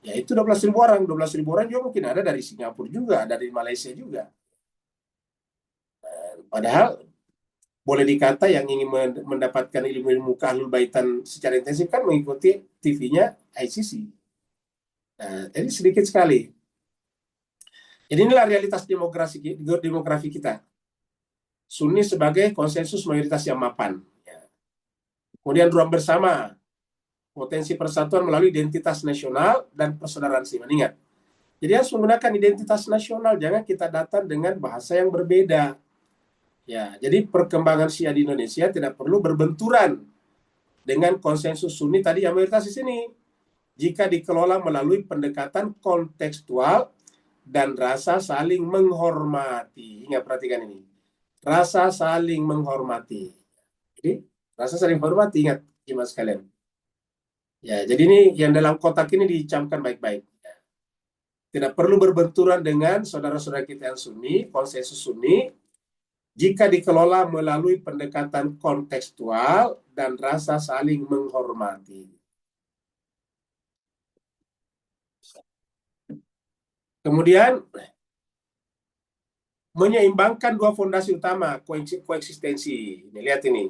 Speaker 1: ya itu 12.000 orang. 12.000 orang juga mungkin ada dari Singapura juga, dari Malaysia juga. Padahal boleh dikata yang ingin mendapatkan ilmu-ilmu keahlul baitan secara intensif kan mengikuti TV-nya ICC. Nah, jadi sedikit sekali. Jadi inilah realitas demografi kita. Sunni sebagai konsensus mayoritas yang mapan. Kemudian ruang bersama, potensi persatuan melalui identitas nasional dan persaudaraan seiman. Ingat, jadi harus menggunakan identitas nasional, jangan kita datang dengan bahasa yang berbeda. Ya, jadi perkembangan Syiah di Indonesia tidak perlu berbenturan dengan konsensus Sunni tadi yang mayoritas di sini. Jika dikelola melalui pendekatan kontekstual dan rasa saling menghormati. Ingat, perhatikan ini. Rasa saling menghormati. Jadi, rasa saling menghormati, ingat, jemaah sekalian. Ya, jadi ini yang dalam kotak ini dicamkan baik-baik. Tidak perlu berbenturan dengan saudara-saudara kita yang Sunni, konsensus Sunni, jika dikelola melalui pendekatan kontekstual dan rasa saling menghormati. Kemudian, menyeimbangkan dua fondasi utama koeksistensi. Ini, lihat ini.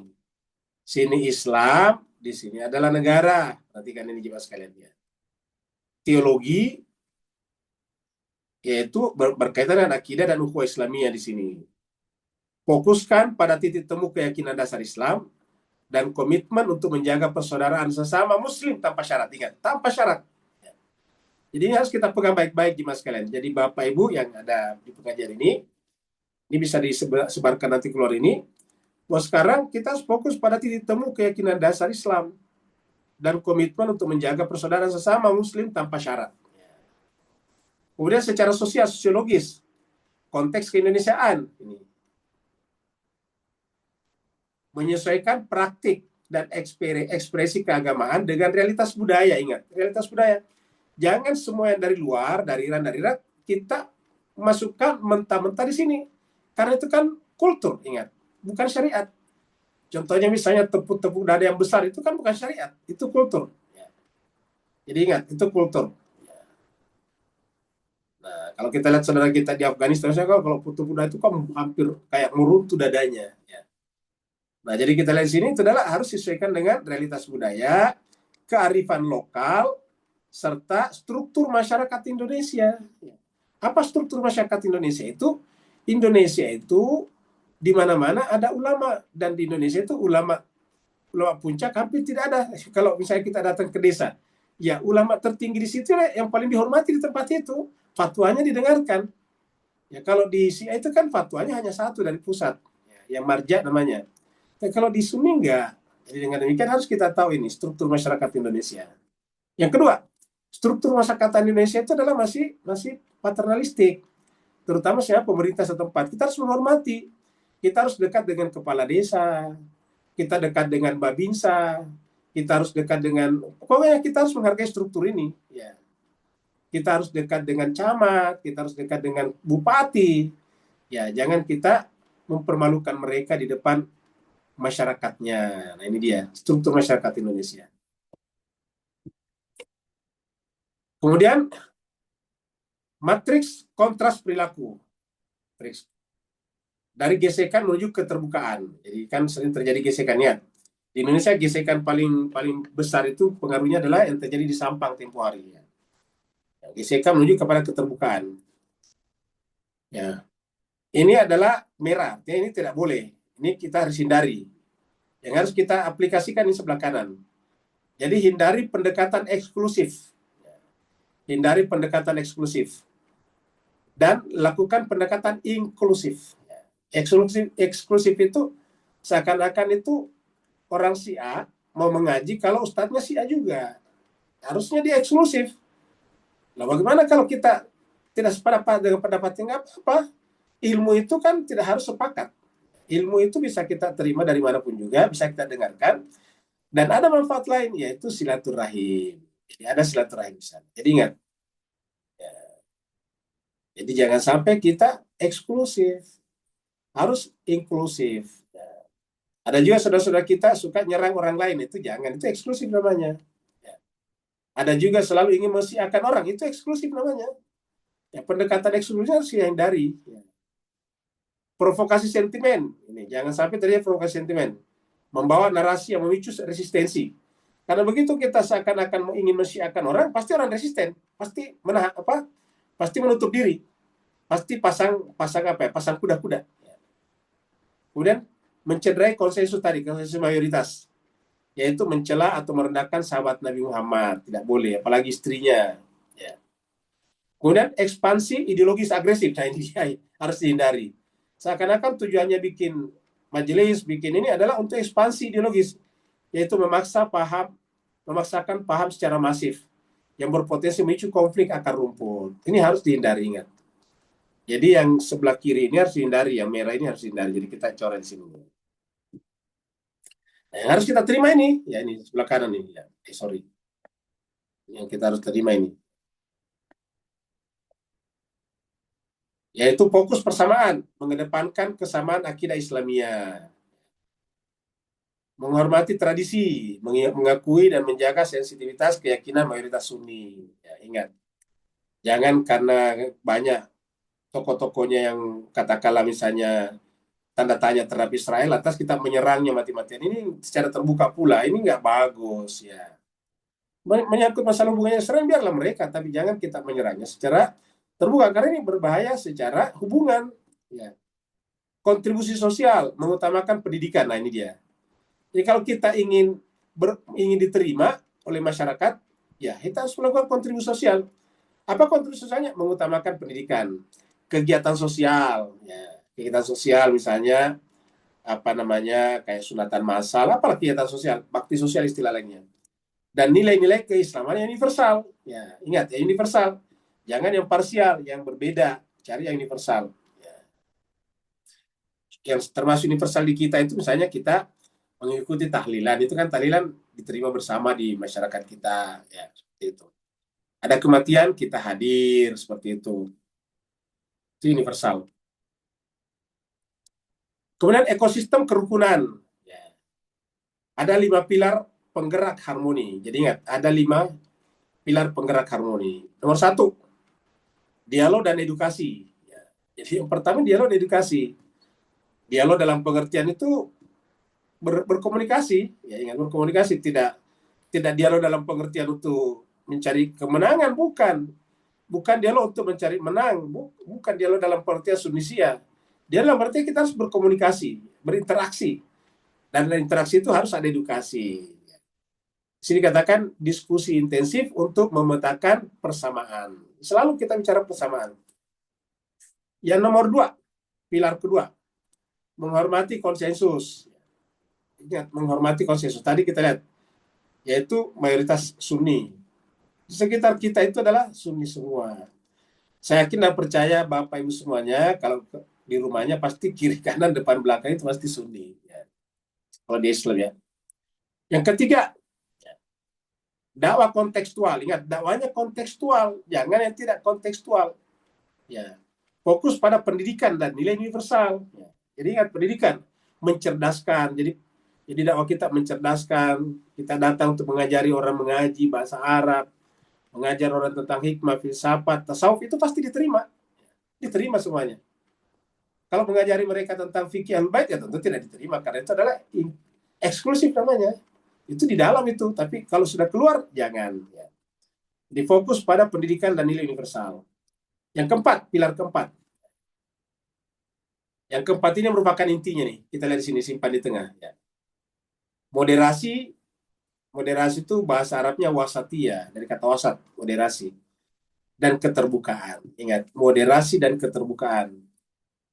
Speaker 1: Sini Islam, di sini adalah negara. Perhatikan ini jemaah sekalian ya. Teologi, yaitu berkaitan dengan akidah dan ukhuwah Islamiyah di sini. Fokuskan pada titik temu keyakinan dasar Islam dan komitmen untuk menjaga persaudaraan sesama Muslim tanpa syarat. Ingat, tanpa syarat. Jadi ini harus kita pegang baik-baik jemaah sekalian. Jadi Bapak Ibu yang ada di pengajian ini bisa disebarkan nanti keluar ini. Bahwa sekarang kita harus fokus pada titik temu keyakinan dasar Islam. dan komitmen untuk menjaga persaudaraan sesama Muslim tanpa syarat. Kemudian secara sosial, sosiologis, konteks keindonesiaan ini menyesuaikan praktik dan ekspresi keagamaan dengan realitas budaya. Ingat, realitas budaya. Jangan semua yang dari luar, dari Iran, kita masukkan mentah-mentah di sini. Karena itu kan kultur, ingat, bukan syariat. Contohnya misalnya tepuk-tepuk dada yang besar, itu kan bukan syariat, itu kultur. Jadi ingat, itu kultur. Nah, kalau kita lihat saudara kita di Afghanistan, kalau tepuk dada itu kan hampir kayak meruntuh dadanya. Nah, jadi kita lihat di sini itu adalah harus disesuaikan dengan realitas budaya, kearifan lokal, serta struktur masyarakat Indonesia. Apa struktur masyarakat Indonesia itu? Indonesia itu di mana-mana ada ulama, dan di Indonesia itu ulama puncak hampir tidak ada. Kalau misalnya kita datang ke desa, ya ulama tertinggi di situ yang paling dihormati di tempat itu, fatwanya didengarkan. Ya kalau di Syiah itu kan fatwanya hanya satu dari pusat, yang marja namanya. Kalau di Sunni enggak. Jadi dengan demikian harus kita tahu ini struktur masyarakat Indonesia. Yang kedua, struktur masyarakat Indonesia itu adalah masih paternalistik. Terutama siapa pemerintah setempat. Kita harus menghormati. Kita harus dekat dengan kepala desa. Kita dekat dengan babinsa. Kita harus dekat dengan, pokoknya kita harus menghargai struktur ini. Ya. Kita harus dekat dengan camat. Kita harus dekat dengan bupati. Ya, jangan kita mempermalukan mereka di depan masyarakatnya. Nah, ini dia struktur masyarakat Indonesia. Kemudian matriks kontras perilaku. Dari gesekan menuju keterbukaan. Jadi kan sering terjadi gesekannya. Di Indonesia gesekan paling besar itu pengaruhnya adalah yang terjadi di Sampang tempo hari. Gesekan menuju kepada keterbukaan. Ya. Ini adalah merah. Ini tidak boleh. Ini kita harus hindari. Yang harus kita aplikasikan di sebelah kanan. Jadi hindari pendekatan eksklusif. Hindari pendekatan eksklusif. Dan lakukan pendekatan inklusif. Eksklusif itu seakan-akan itu orang Syiah mau mengaji kalau ustadznya Syiah juga. Harusnya dia eksklusif. Nah, bagaimana kalau kita tidak sependapat dengan pendapatnya? Nggak apa-apa. Ilmu itu kan tidak harus sepakat. Ilmu itu bisa kita terima dari manapun juga, bisa kita dengarkan. Dan ada manfaat lain, yaitu silaturahim. Jadi ada silaturahim di sana. Jadi ingat, ya. Jadi jangan sampai kita eksklusif, harus inklusif. Ya. Ada juga saudara-saudara kita suka nyerang orang lain, itu jangan, itu eksklusif namanya. Ya. Ada juga selalu ingin mensyiahkan orang, itu eksklusif namanya. Ya, pendekatan eksklusif harus dihindari. Ya. Provokasi sentimen, ini jangan sampai terjadi provokasi sentimen. Membawa narasi yang memicu resistensi. Karena begitu kita seakan-akan ingin mensyiahkan orang, pasti orang resisten, pasti pasti menutup diri, pasti pasang kuda-kuda. Kemudian mencederai konsensus tadi, konsensus mayoritas, yaitu mencela atau merendahkan sahabat Nabi Muhammad, tidak boleh, apalagi istrinya. Ya. Kemudian ekspansi ideologis agresif, nah ini harus dihindari. Seakan-akan tujuannya bikin majelis, bikin ini adalah untuk ekspansi ideologis, yaitu memaksakan paham secara masif yang berpotensi memicu konflik akar rumput. Ini harus dihindari, ingat. Jadi yang sebelah kiri ini harus dihindari, yang merah ini harus dihindari. Jadi kita coret di sini. Nah, yang harus kita terima ini, ya ini sebelah kanan ini. Ya. Sorry. Yang kita harus terima ini. Yaitu fokus persamaan, mengedepankan kesamaan akidah Islamiyah. Menghormati tradisi, mengakui dan menjaga sensitivitas keyakinan mayoritas Sunni. Ya, ingat, jangan karena banyak tokoh-tokohnya yang katakanlah misalnya tanda tanya terhadap Israel, atas kita menyerangnya mati-matian. Ini secara terbuka pula, ini nggak bagus ya. Menyangkut masalah hubungannya Israel, biarlah mereka, tapi jangan kita menyerangnya secara terbuka, karena ini berbahaya secara hubungan. Ya. Kontribusi sosial, mengutamakan pendidikan, nah ini dia. Jadi kalau kita ingin diterima oleh masyarakat, ya kita harus melakukan kontribusi sosial. Apa kontribusi sosialnya? Mengutamakan pendidikan, kegiatan sosial, ya. Kegiatan sosial misalnya kayak sunatan massal, apalah kegiatan sosial, bakti sosial istilah lainnya. dan nilai-nilai keislaman yang universal. Ya, ingat ya, universal. Jangan yang parsial, yang berbeda. Cari yang universal. Ya. Yang termasuk universal di kita itu misalnya kita mengikuti tahlilan. Itu kan tahlilan diterima bersama di masyarakat kita. Ya, seperti itu. Ada kematian, kita hadir. Seperti itu. Itu universal. Kemudian ekosistem kerukunan. Ya. Ada 5 pilar penggerak harmoni. Jadi ingat, ada 5 pilar penggerak harmoni. Nomor 1, dialog dan edukasi. Ya. Jadi yang pertama dialog dan edukasi. Dialog dalam pengertian itu berkomunikasi. Ya, ingat berkomunikasi, tidak dialog dalam pengertian untuk mencari kemenangan, bukan. Bukan dialog untuk mencari menang, bukan dialog dalam pengertian sunisia. Dialog dalam pengertian kita harus berkomunikasi, berinteraksi. Dan dalam interaksi itu harus ada edukasi. Di sini katakan diskusi intensif untuk memetakan persamaan. Selalu kita bicara persamaan. Yang nomor 2, pilar kedua, menghormati konsensus. Ingat, menghormati konsensus. Tadi kita lihat, yaitu mayoritas Sunni. Di sekitar kita itu adalah Sunni semua. Saya yakin dan percaya Bapak Ibu semuanya, kalau di rumahnya pasti kiri kanan depan belakang itu pasti Sunni. Ya. Kalau di Islam ya. Yang ketiga, dakwah kontekstual. Ingat, dakwahnya kontekstual, jangan yang tidak kontekstual. Ya. Fokus pada pendidikan dan nilai universal. Ya. Jadi ingat, pendidikan mencerdaskan. Jadi dakwah kita mencerdaskan. Kita datang untuk mengajari orang mengaji bahasa Arab, mengajar orang tentang hikmah, filsafat, tasawuf, itu pasti diterima. Diterima semuanya. Kalau mengajari mereka tentang fikih al-bait, ya tentu tidak diterima, karena itu adalah eksklusif namanya. Itu di dalam itu, tapi kalau sudah keluar, jangan. Ya. Difokus pada pendidikan dan nilai universal. Yang keempat, pilar keempat. Yang keempat ini merupakan intinya nih. Kita lihat di sini, simpan di tengah. Ya. Moderasi itu bahasa Arabnya wasatiyah, dari kata wasat, moderasi. Dan keterbukaan. Ingat, moderasi dan keterbukaan.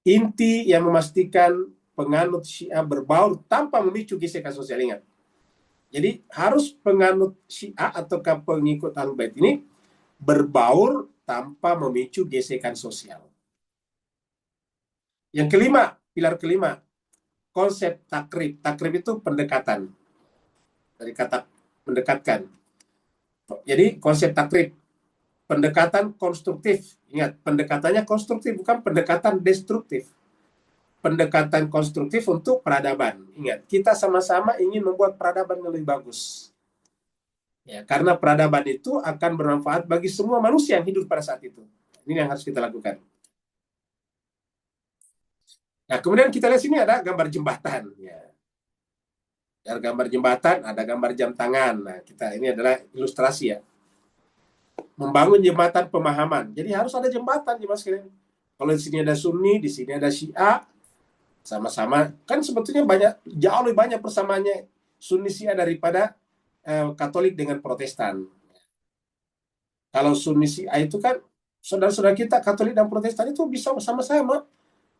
Speaker 1: Inti yang memastikan penganut Syiah berbaur tanpa memicu gesekan sosial. Ingat. Jadi harus penganut Syiah ataukah pengikut Ahlul-Bait ini berbaur tanpa memicu gesekan sosial. Yang kelima, pilar kelima, konsep takrib. Takrib itu pendekatan. Dari kata mendekatkan. Jadi konsep takrib, pendekatan konstruktif. Ingat, pendekatannya konstruktif, bukan pendekatan destruktif. Pendekatan konstruktif untuk peradaban. Ingat, kita sama-sama ingin membuat peradaban yang lebih bagus. Ya, karena peradaban itu akan bermanfaat bagi semua manusia yang hidup pada saat itu. Ini yang harus kita lakukan. Nah, kemudian kita lihat sini ada gambar jembatan. Ya. Ada gambar jembatan, ada gambar jam tangan. Nah, ini adalah ilustrasi ya. Membangun jembatan pemahaman. Jadi harus ada jembatan, ya Mas. Kalau di sini ada Sunni, di sini ada Syiah, sama-sama. Kan sebetulnya jauh lebih banyak persamaannya Sunni Syiah daripada Katolik dengan Protestan. Kalau Sunni Syiah itu kan saudara-saudara kita Katolik dan Protestan itu bisa bersama-sama.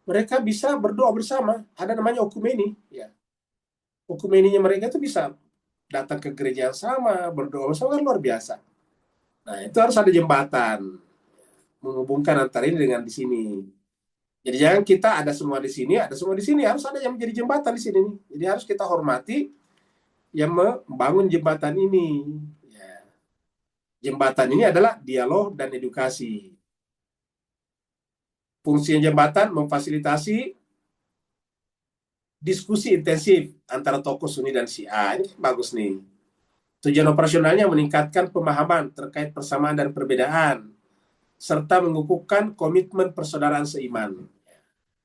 Speaker 1: Mereka bisa berdoa bersama. Ada namanya okumeni. Ya. Okumeninya mereka itu bisa datang ke gereja yang sama, berdoa bersama, kan luar biasa. Nah, itu harus ada jembatan menghubungkan antara ini dengan di sini. Jadi jangan kita ada semua di sini, ada semua di sini. Harus ada yang menjadi jembatan di sini. Jadi harus kita hormati yang membangun jembatan ini. Ya. Jembatan ini adalah dialog dan edukasi. Fungsi jembatan memfasilitasi diskusi intensif antara tokoh Sunni dan Syiah. Ini bagus nih. Tujuan operasionalnya meningkatkan pemahaman terkait persamaan dan perbedaan, serta mengukuhkan komitmen persaudaraan seiman.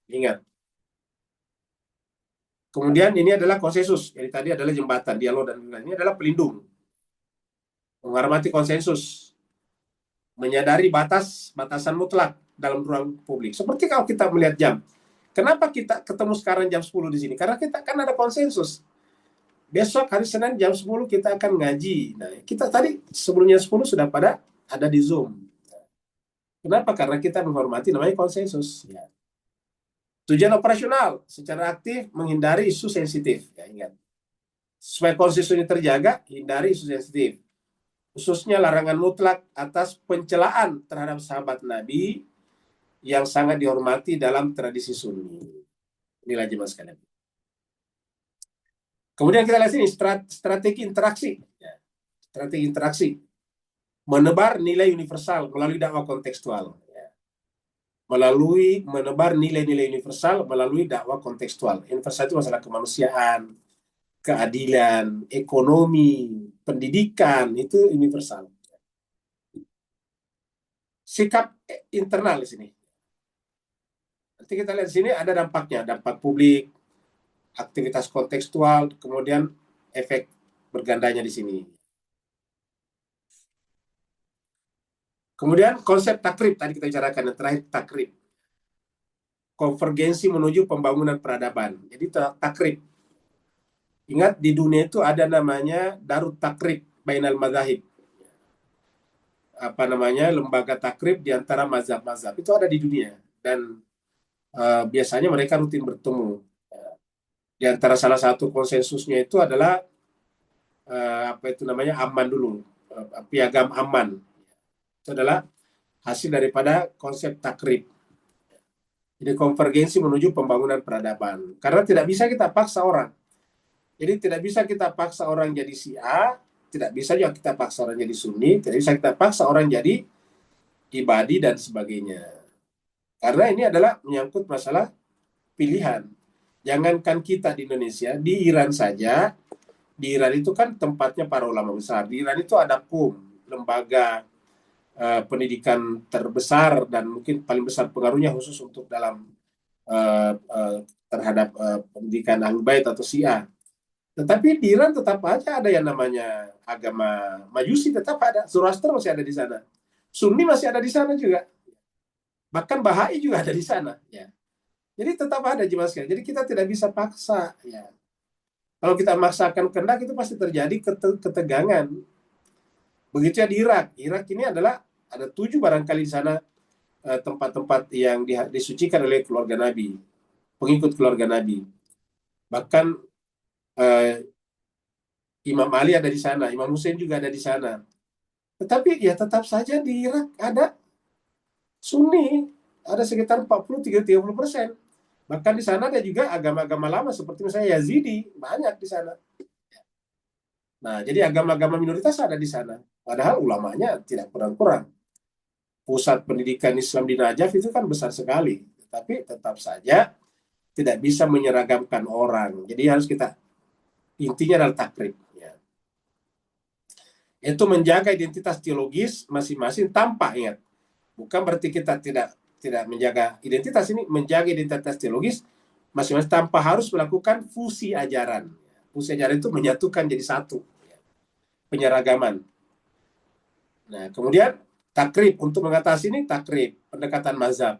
Speaker 1: Ingat. Kemudian ini adalah konsensus. Jadi tadi adalah jembatan, dialog, dan ini adalah pelindung. Menghormati konsensus. Menyadari batasan mutlak dalam ruang publik. Seperti kalau kita melihat jam. Kenapa kita ketemu sekarang jam 10 di sini? Karena kita kan ada konsensus. Besok hari Senin jam 10 kita akan ngaji. Nah, kita tadi sebelumnya 10 sudah ada di Zoom. Kenapa? Karena kita menghormati namanya konsensus. Ya. Tujuan operasional, secara aktif menghindari isu sensitif. Ya, ingat. Supaya konsensus ini terjaga, hindari isu sensitif. khususnya larangan mutlak atas pencelaan terhadap sahabat Nabi yang sangat dihormati dalam tradisi Sunni. Inilah jemaah sekalian. Kemudian kita lihat sini strategi interaksi. Ya, strategi interaksi. Menebar nilai universal melalui dakwah kontekstual. Ya. Menebar nilai-nilai universal melalui dakwah kontekstual. Universal itu masalah kemanusiaan, keadilan, ekonomi, pendidikan, itu universal. Sikap internal di sini. Nanti kita lihat di sini ada dampaknya, dampak publik, aktivitas kontekstual, kemudian efek bergandanya di sini. Kemudian konsep takrib, tadi kita bicarakan, yang terakhir takrib. Konvergensi menuju pembangunan peradaban. Jadi takrib. Ingat, di dunia itu ada namanya Darut Takrib Bainal Madzahib. Lembaga takrib di antara mazhab-mazhab. Itu ada di dunia. Dan biasanya mereka rutin bertemu. Di antara salah satu konsensusnya itu adalah aman dulu. Piagam aman. Itu adalah hasil daripada konsep takrib. Jadi konvergensi menuju pembangunan peradaban. Karena tidak bisa kita paksa orang. Jadi tidak bisa kita paksa orang jadi Syiah, tidak bisa juga kita paksa orang jadi Sunni, tidak bisa kita paksa orang jadi Ibadi dan sebagainya. Karena ini adalah menyangkut masalah pilihan. Jangankan kita di Indonesia, di Iran saja, di Iran itu kan tempatnya para ulama besar. Di Iran itu ada QUM, lembaga pendidikan terbesar dan mungkin paling besar pengaruhnya khusus untuk dalam terhadap pendidikan Ahlul Bait atau Syiah. Tetapi di Iran tetap aja ada yang namanya agama Majusi, tetap ada. Zoroaster masih ada di sana. Sunni masih ada di sana juga. Bahkan Bahai juga ada di sana. Ya. Jadi tetap ada jemaah sekalian. Jadi kita tidak bisa paksa. Ya. Kalau kita memaksakan kehendak itu pasti terjadi ketegangan. Begitu ya di Irak. Irak ini adalah ada 7 barangkali di sana tempat-tempat yang disucikan oleh keluarga Nabi, pengikut keluarga Nabi. Bahkan Imam Ali ada di sana, Imam Hussein juga ada di sana. Tetapi ya tetap saja di Irak ada Sunni, ada sekitar 40-30%. Bahkan di sana ada juga agama-agama lama seperti misalnya Yazidi, banyak di sana. Nah, jadi agama-agama minoritas ada di sana. Padahal ulamanya tidak kurang-kurang. Pusat pendidikan Islam di Najaf itu kan besar sekali. Tapi tetap saja tidak bisa menyeragamkan orang. Jadi harus kita, intinya adalah takrib. Itu menjaga identitas teologis masing-masing tanpa, ingat, bukan berarti kita tidak menjaga identitas, ini menjaga identitas teologis masing-masing tanpa harus melakukan fusi ajaran. Fusi ajaran itu menyatukan jadi satu, penyeragaman. Nah, kemudian takrib, untuk mengatasi ini takrib, pendekatan mazhab,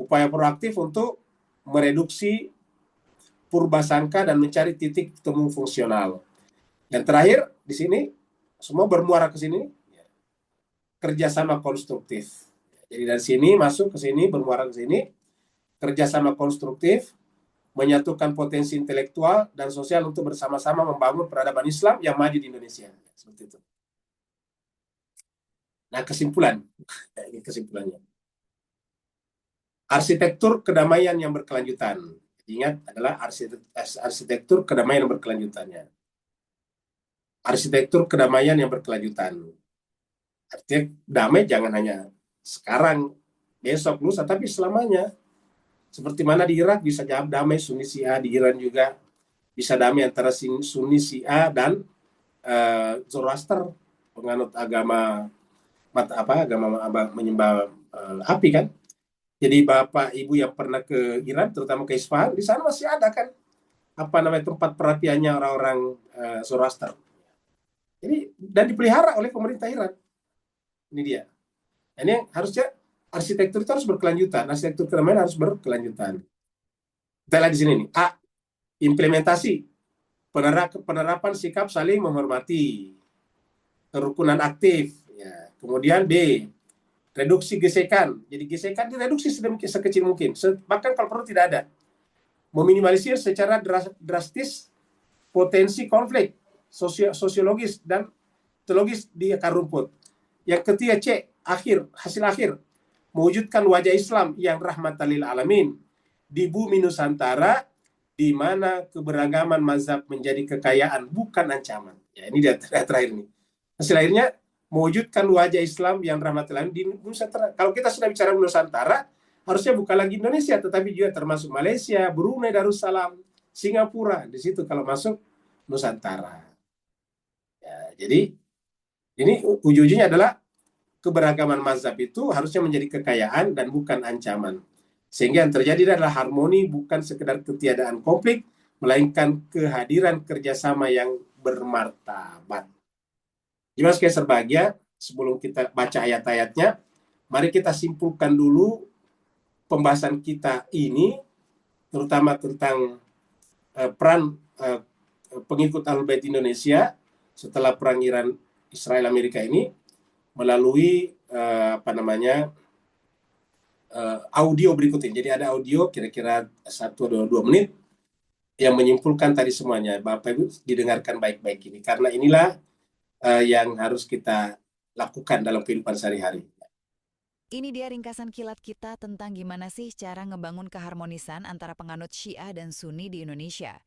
Speaker 1: upaya proaktif untuk mereduksi purbasangka dan mencari titik temu fungsional. Yang terakhir di sini semua bermuara ke sini, kerjasama konstruktif. Jadi dari sini masuk ke sini, bermuara ke sini, kerjasama konstruktif, menyatukan potensi intelektual dan sosial untuk bersama-sama membangun peradaban Islam yang maju di Indonesia. Seperti itu. Nah, ini kesimpulannya. Arsitektur kedamaian yang berkelanjutan. Ingat, adalah arsitektur kedamaian yang berkelanjutannya. Arsitektur kedamaian yang berkelanjutan. Artinya damai jangan hanya sekarang, besok, lusa, tapi selamanya. Seperti mana di Irak bisa damai Sunni Syiah, di Iran juga bisa damai antara Sunni Syiah dan Zoroaster, penganut agama menyembah api kan. Jadi Bapak Ibu yang pernah ke Iran, terutama ke Isfahan, di sana masih ada kan tempat perapiannya orang-orang Zoroaster. Jadi dan dipelihara oleh pemerintah Iran. Ini dia. Ini harusnya arsitektur itu harus berkelanjutan. Arsitektur kedamaian harus berkelanjutan. Kita lihat di sini nih. A. Implementasi penerapan sikap saling menghormati, kerukunan aktif. Ya. Kemudian B. Reduksi gesekan. Jadi gesekan direduksi sekecil mungkin. Bahkan kalau perlu tidak ada. Meminimalisir secara drastis potensi konflik sosiologis dan teologis di akar rumput. Yang ketiga C, hasil akhir, mewujudkan wajah Islam yang rahmatan lil alamin di bumi Nusantara, di mana keberagaman mazhab menjadi kekayaan bukan ancaman. Ya, ini dia terakhir nih. Hasil akhirnya mewujudkan wajah Islam yang rahmatan lil alamin di Nusantara. Kalau kita sudah bicara Nusantara, harusnya bukan lagi Indonesia, tetapi juga termasuk Malaysia, Brunei Darussalam, Singapura. Di situ kalau masuk Nusantara. Ya, jadi ini ujung-ujungnya adalah keberagaman mazhab itu harusnya menjadi kekayaan dan bukan ancaman. Sehingga yang terjadi adalah harmoni, bukan sekedar ketiadaan konflik, melainkan kehadiran kerjasama yang bermartabat. Jemaah sekalian berbahagia, sebelum kita baca ayat-ayatnya, mari kita simpulkan dulu pembahasan kita ini, terutama tentang peran pengikut Ahlul Bait Indonesia setelah perang Iran Israel Amerika ini melalui audio berikut ini. Jadi ada audio kira-kira 1-2 menit yang menyimpulkan tadi semuanya. Bapak Ibu didengarkan baik-baik ini, karena inilah yang harus kita lakukan dalam kehidupan sehari-hari.
Speaker 3: Ini dia ringkasan kilat kita tentang gimana sih cara ngebangun keharmonisan antara penganut Syiah dan Sunni di Indonesia.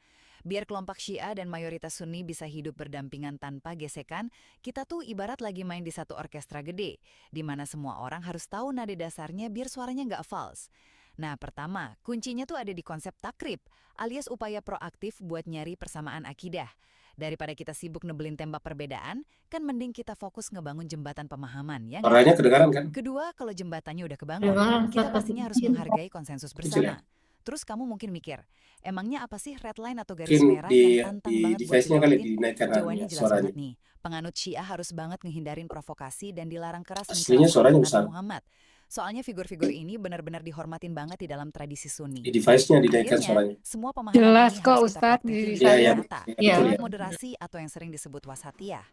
Speaker 3: Biar kelompok Syiah dan mayoritas Sunni bisa hidup berdampingan tanpa gesekan, kita tuh ibarat lagi main di satu orkestra gede, di mana semua orang harus tahu nada dasarnya biar suaranya nggak false. Nah, pertama, kuncinya tuh ada di konsep takrib, alias upaya proaktif buat nyari persamaan akidah. Daripada kita sibuk nebelin tembak perbedaan, kan mending kita fokus ngebangun jembatan pemahaman, ya nggak?
Speaker 1: Suaranya kedengaran kan?
Speaker 3: Kedua, kalau jembatannya udah kebangun, kita pastinya harus menghargai konsensus bersama. Terus kamu mungkin mikir, emangnya apa sih red line atau garis merah yang tantang banget buat dilewatin? Jawabannya jelas banget nih. Penganut Syiah harus banget ngehindarin provokasi dan dilarang keras mencela Nabi Muhammad. Soalnya figur-figur ini benar-benar dihormatin banget di dalam tradisi Sunni.
Speaker 1: Di device-nya dinaikkan suaranya.
Speaker 3: Semua pemahaman
Speaker 4: Jelas
Speaker 3: ini
Speaker 4: kok,
Speaker 3: harus kita
Speaker 4: Ustadz,
Speaker 3: praktekin
Speaker 4: di
Speaker 3: secara
Speaker 4: saya.
Speaker 3: nyata.
Speaker 1: Iya.
Speaker 3: Lewat moderasi atau yang sering disebut wasatiyah.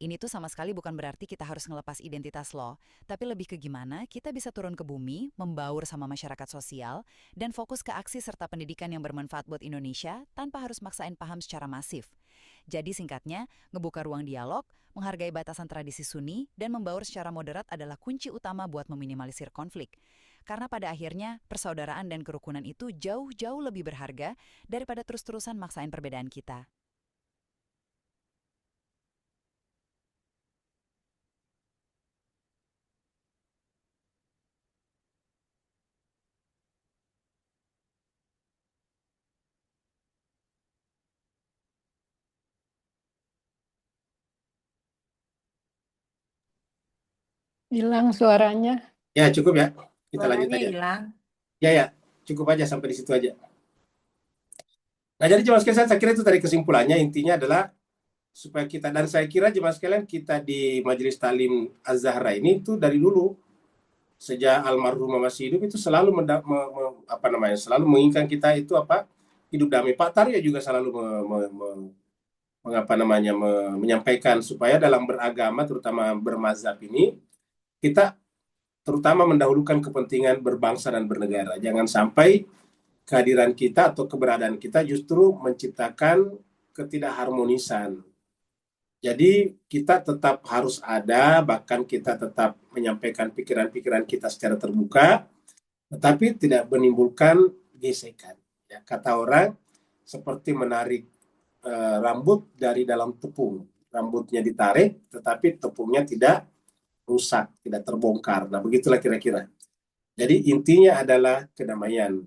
Speaker 3: Ini tuh sama sekali bukan berarti kita harus ngelepas identitas loh, tapi lebih ke gimana kita bisa turun ke bumi, membaur sama masyarakat sosial, dan fokus ke aksi serta pendidikan yang bermanfaat buat Indonesia tanpa harus maksain paham secara masif. Jadi singkatnya, ngebuka ruang dialog, menghargai batasan tradisi Sunni, dan membaur secara moderat adalah kunci utama buat meminimalisir konflik. Karena pada akhirnya, persaudaraan dan kerukunan itu jauh-jauh lebih berharga daripada terus-terusan maksain perbedaan kita.
Speaker 4: Hilang suaranya.
Speaker 1: Ya, cukup ya. Kita lanjut
Speaker 5: Suaranya
Speaker 1: aja.
Speaker 5: hilang.
Speaker 1: Ya, cukup aja sampai di situ aja. Nah, jadi jemaah sekalian, saya kira itu tadi kesimpulannya, intinya adalah supaya kita, dan saya kira jemaah sekalian, kita di Majelis Taklim Az-Zahra ini itu dari dulu, sejak almarhum masih hidup, itu selalu selalu menginginkan kita itu hidup damai. Pak Taryo juga selalu menyampaikan supaya dalam beragama, terutama bermazhab ini, kita terutama mendahulukan kepentingan berbangsa dan bernegara. Jangan sampai kehadiran kita atau keberadaan kita justru menciptakan ketidakharmonisan. Jadi kita tetap harus ada, bahkan kita tetap menyampaikan pikiran-pikiran kita secara terbuka, tetapi tidak menimbulkan gesekan. Ya, kata orang, seperti menarik rambut dari dalam tepung. Rambutnya ditarik, tetapi tepungnya tidak rusak, tidak terbongkar. Nah, begitulah kira-kira. Jadi intinya adalah kedamaian.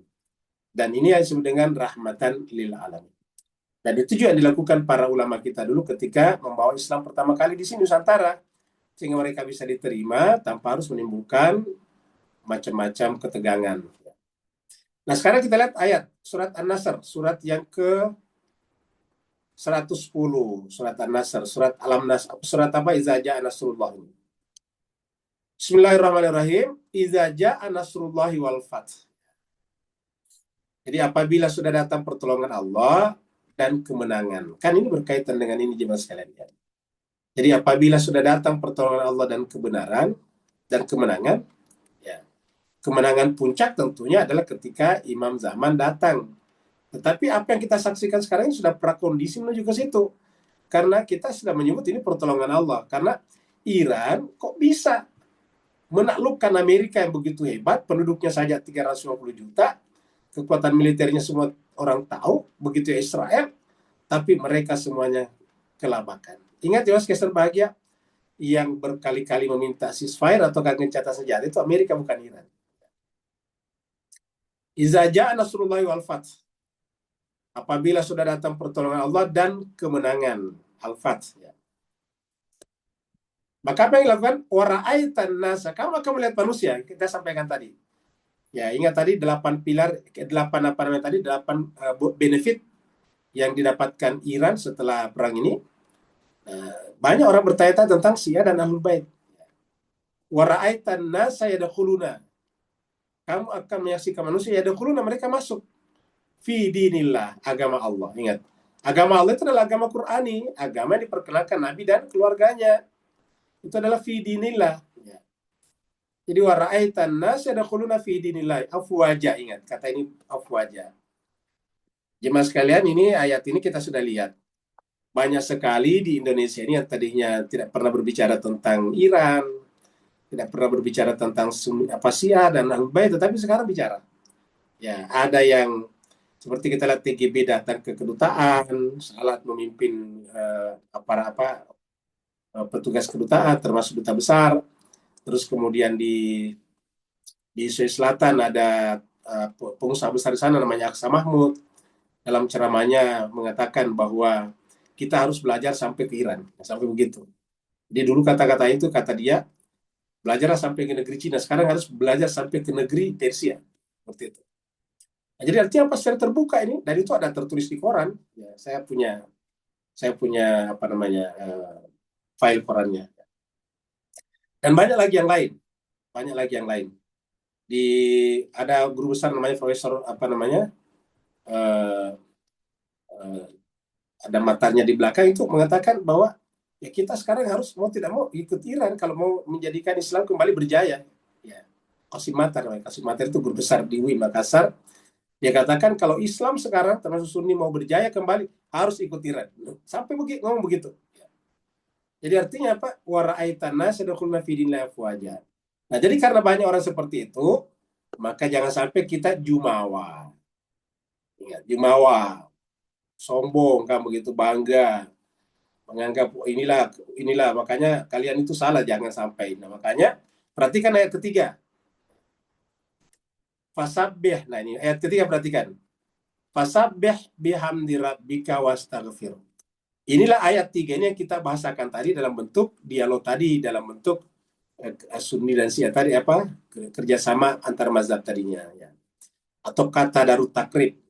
Speaker 1: Dan ini yang disebut dengan rahmatan lil alamin. Dan itu juga dilakukan para ulama kita dulu ketika membawa Islam pertama kali di sini Nusantara, sehingga mereka bisa diterima tanpa harus menimbulkan macam-macam ketegangan. Nah, sekarang kita lihat ayat surat An-Nasr, surat yang ke 110, surat An-Nasr, surat Al-Nas, surat apa? Iza ja'a nasrullah. Bismillahirrahmanirrahim. Iza ja'a nasrullahi wal fath. Jadi apabila sudah datang pertolongan Allah dan kemenangan. Kan ini berkaitan dengan ini jemaah sekalian ya. Jadi apabila sudah datang pertolongan Allah dan kebenaran dan kemenangan, ya. Kemenangan puncak tentunya adalah ketika imam zaman datang. Tetapi apa yang kita saksikan sekarang ini sudah prakondisi menuju ke situ. Karena kita sudah menyebut ini pertolongan Allah. Karena Iran kok bisa menaklukkan Amerika yang begitu hebat, penduduknya saja 350 juta, kekuatan militernya semua orang tahu, begitu Israel, tapi mereka semuanya kelabakan. Ingat ya, Kester bahagia, yang berkali-kali meminta ceasefire atau gencatan senjata itu Amerika, bukan Iran. Iza ja'a nasrullahi wal fath. Apabila sudah datang pertolongan Allah dan kemenangan, al-fath. Ya. Maka apa yang dilakukan? Wara'aitan nasa. Kamu akan melihat manusia. Kita sampaikan tadi. Ya, ingat tadi 8 pilar, 8 apa namanya tadi, 8 benefit yang didapatkan Iran setelah perang ini. Banyak orang bertanya-tanya tentang Syiah dan Ahlul Bait. Wara'aitan nasa yadkhuluna. Kamu akan menyaksikan manusia yadkhuluna, mereka masuk fi dinillah, agama Allah. Ingat, agama Allah itu adalah agama Qur'ani, agama yang diperkenalkan Nabi dan keluarganya. Itu adalah fi dinillah. Ya. Jadi wara'aitan nas yadkhuluna fi dinillah afwaja. Ingat, kata ini afwaja. Jemaah sekalian, ini ayat ini kita sudah lihat. Banyak sekali di Indonesia ini yang tadinya tidak pernah berbicara tentang Iran, tidak pernah berbicara tentang Syiah dan Ahlul Bait, tetapi sekarang bicara. Ya, ada yang seperti kita lihat TGB datang ke kedutaan, salat memimpin petugas kedutaan, termasuk duta besar. Terus kemudian di Sulawesi Selatan ada pengusaha besar di sana namanya Aksa Mahmud. Dalam ceramahnya mengatakan bahwa kita harus belajar sampai ke Iran, sampai begitu. Jadi dulu kata-kata itu, kata dia, belajarlah sampai ke negeri Cina, sekarang harus belajar sampai ke negeri Persia. Seperti itu. Nah, jadi artinya apa, secara terbuka ini, dan itu ada tertulis di koran. Ya, saya punya apa namanya file korannya. Dan banyak lagi yang lain, ada guru besar namanya Profesor apa namanya ada matanya di belakang itu mengatakan bahwa ya kita sekarang harus mau tidak mau ikut Iran kalau mau menjadikan Islam kembali berjaya. Ya, Qasim Matar itu guru besar di UIN Makassar. Dia katakan kalau Islam sekarang termasuk Sunni mau berjaya kembali harus ikut Iran. Sampai ngomong begitu. Jadi artinya apa? Wara'aitan nas yadkhuluna fi dinillahi afwaja. Nah, jadi karena banyak orang seperti itu, maka jangan sampai kita jumawa. Ingat, jumawa. Sombong, kan begitu bangga. Menganggap inilah makanya kalian itu salah, jangan sampai. Nah, makanya perhatikan ayat ketiga. Fasabbih. Nah, ini ayat ketiga, perhatikan. Fasabbih bihamdi rabbika wastaghfir. Inilah ayat 3 ini yang kita bahasakan tadi dalam bentuk dialog tadi, dalam bentuk Sunni dan Syiah tadi kerjasama antar mazhab tadinya, ya. Atau kata darut takrib.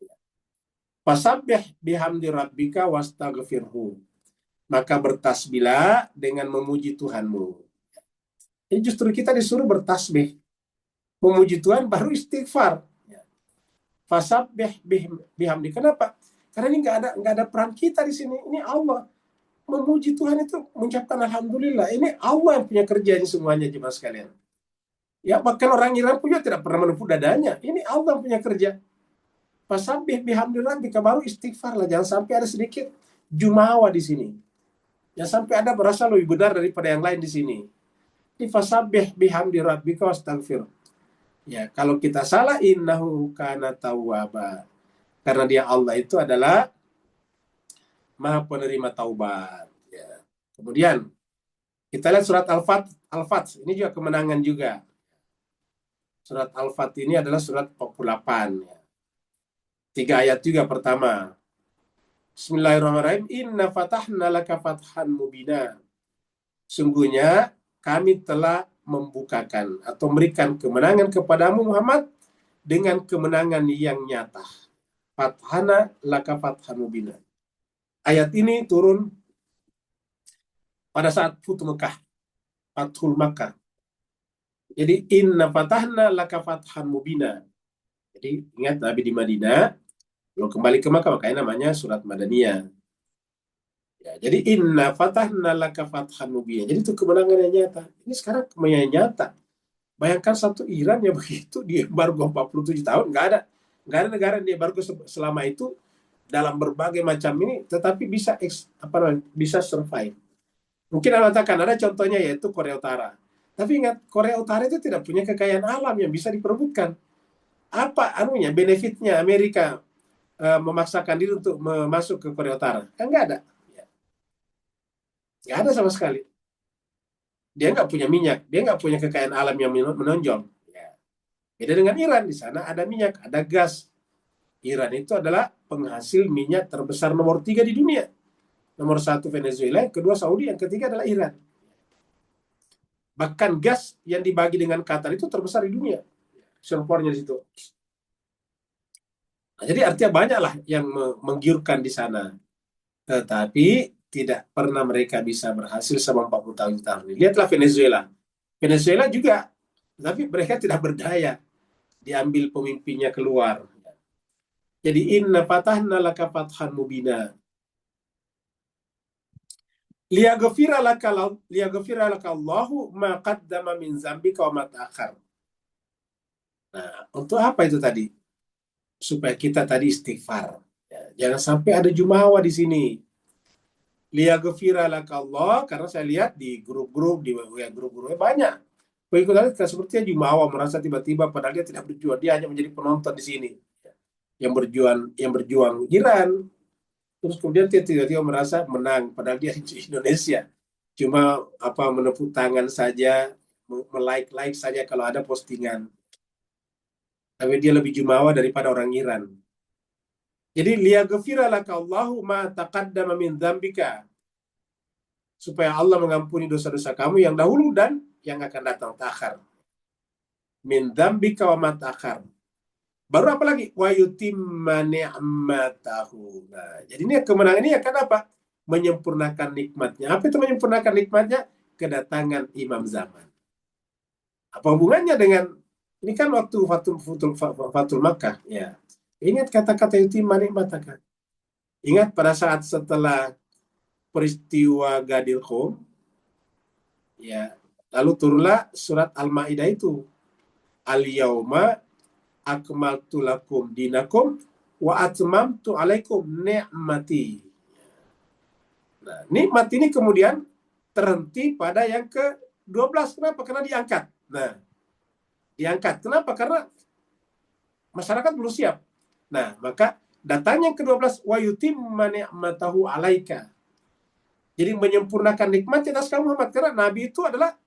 Speaker 1: Fasabbih bihamdi rabbika wastaghfirhu. Maka bertasbihlah dengan memuji Tuhanmu. Jadi justru kita disuruh bertasbih, memuji Tuhan baru istighfar. Fasabbih bihamdi. Kenapa? Karena ini nggak ada peran kita di sini. Ini Allah. Memuji Tuhan itu mengucapkan alhamdulillah. Ini Allah yang punya kerja ini semuanya, jemaah sekalian. Ya, bahkan orang Iran punya tidak pernah menepuk dadanya. Ini Allah yang punya kerja. Fasabbih bihamdi rabbika, baru istighfar lah. Jangan sampai ada sedikit jumawa di sini. Jangan sampai ada berasa lebih benar daripada yang lain di sini. Ini fasabbih bihamdi rabbika wastaghfir. Ya, kalau kita salah, innahu kana tawwaba. Karena dia Allah itu adalah Maha penerima taubat. Ya. Kemudian kita lihat surat Al-Fath. Ini juga kemenangan juga. Surat Al-Fath ini adalah surat 48. Ya. 3 ayat juga pertama. Bismillahirrahmanirrahim. Inna fatahna laka fathan mubina. Sungguhnya kami telah membukakan atau memberikan kemenangan kepadamu Muhammad dengan kemenangan yang nyata. Fathana laka fathan mubina. Ayat ini turun pada saat Fathul Makkah. Jadi inna fatahna laka fathan mubina. Jadi ingat Nabi di Madinah, kalau kembali ke Makkah makanya namanya surat Madaniyah. Ya, jadi inna fatahna laka fathan mubina. Jadi itu kemenangan yang nyata. Ini sekarang kemenangan yang nyata. Bayangkan satu Iran yang begitu di embargo 47 tahun, nggak ada negara yang di embargo selama itu, dalam berbagai macam ini, tetapi bisa survive. Mungkin Anda katakan ada contohnya yaitu Korea Utara. Tapi ingat, Korea Utara itu tidak punya kekayaan alam yang bisa diperebutkan. Apa benefitnya Amerika memaksakan diri untuk masuk ke Korea Utara? Kan nggak ada. Nggak ada sama sekali. Dia nggak punya minyak, dia nggak punya kekayaan alam yang menonjol. Ya. Beda dengan Iran, di sana ada minyak, ada gas. Iran itu adalah penghasil minyak terbesar nomor 3 di dunia. Nomor 1 Venezuela, yang kedua Saudi, yang ketiga adalah Iran. Bahkan gas yang dibagi dengan Qatar itu terbesar di dunia. Reservoirnya di situ. Nah, jadi artinya banyaklah yang menggiurkan di sana. Tetapi tidak pernah mereka bisa berhasil selama 40 tahun. Lihatlah Venezuela. Venezuela juga, tapi mereka tidak berdaya. Diambil pemimpinnya keluar. Jadi inna fatahna laka fathan mubina. Liyaghfira laka Allahu ma qaddama min zambika wa ma ta'akhkhar. Nah, untuk apa itu tadi? Supaya kita tadi istighfar. Ya, jangan sampai ada jumawa di sini. Liyaghfira laka Allah, karena saya lihat di grup-grup, di grup-grupnya banyak. Pengikut sepertinya jumawa merasa tiba-tiba padahal dia tidak berjuang, dia hanya menjadi penonton di sini. Yang berjuang Iran, terus kemudian dia tiba-tiba merasa menang padahal dia Indonesia. Cuma menepuk tangan saja, like saja kalau ada postingan. Tapi dia lebih jumawa daripada orang Iran. Jadi liyaghfira laka Allahu ma taqaddama min dzambika. Supaya Allah mengampuni dosa-dosa kamu yang dahulu dan yang akan datang ta'akhir. Min dzambika wa ma ta'akhir. Baru apa lagi? Wa yutimma ni'matahu. Nah, jadi ini kemenangan ini akan apa? Menyempurnakan nikmatnya. Apa itu menyempurnakan nikmatnya? Kedatangan Imam Zaman. Apa hubungannya dengan ini kan waktu Fatul Makkah, ya. Ingat kata-kata yutimma ni'matahu. Ingat pada saat setelah peristiwa Ghadir Khoum, ya, lalu turunlah surat Al-Maidah itu. Al-yauma akmaltu lakum dinakum wa atmamtu alaikum ni'mati. Nah, nikmat ini kemudian terhenti pada yang ke-12. Kenapa? Karena diangkat. Nah, diangkat. Kenapa? Karena masyarakat belum siap. Nah, maka datang yang ke-12, wa yutimma ni'matahu alaika. Jadi menyempurnakan nikmatnya atas kamu Muhammad. Karena Nabi itu adalah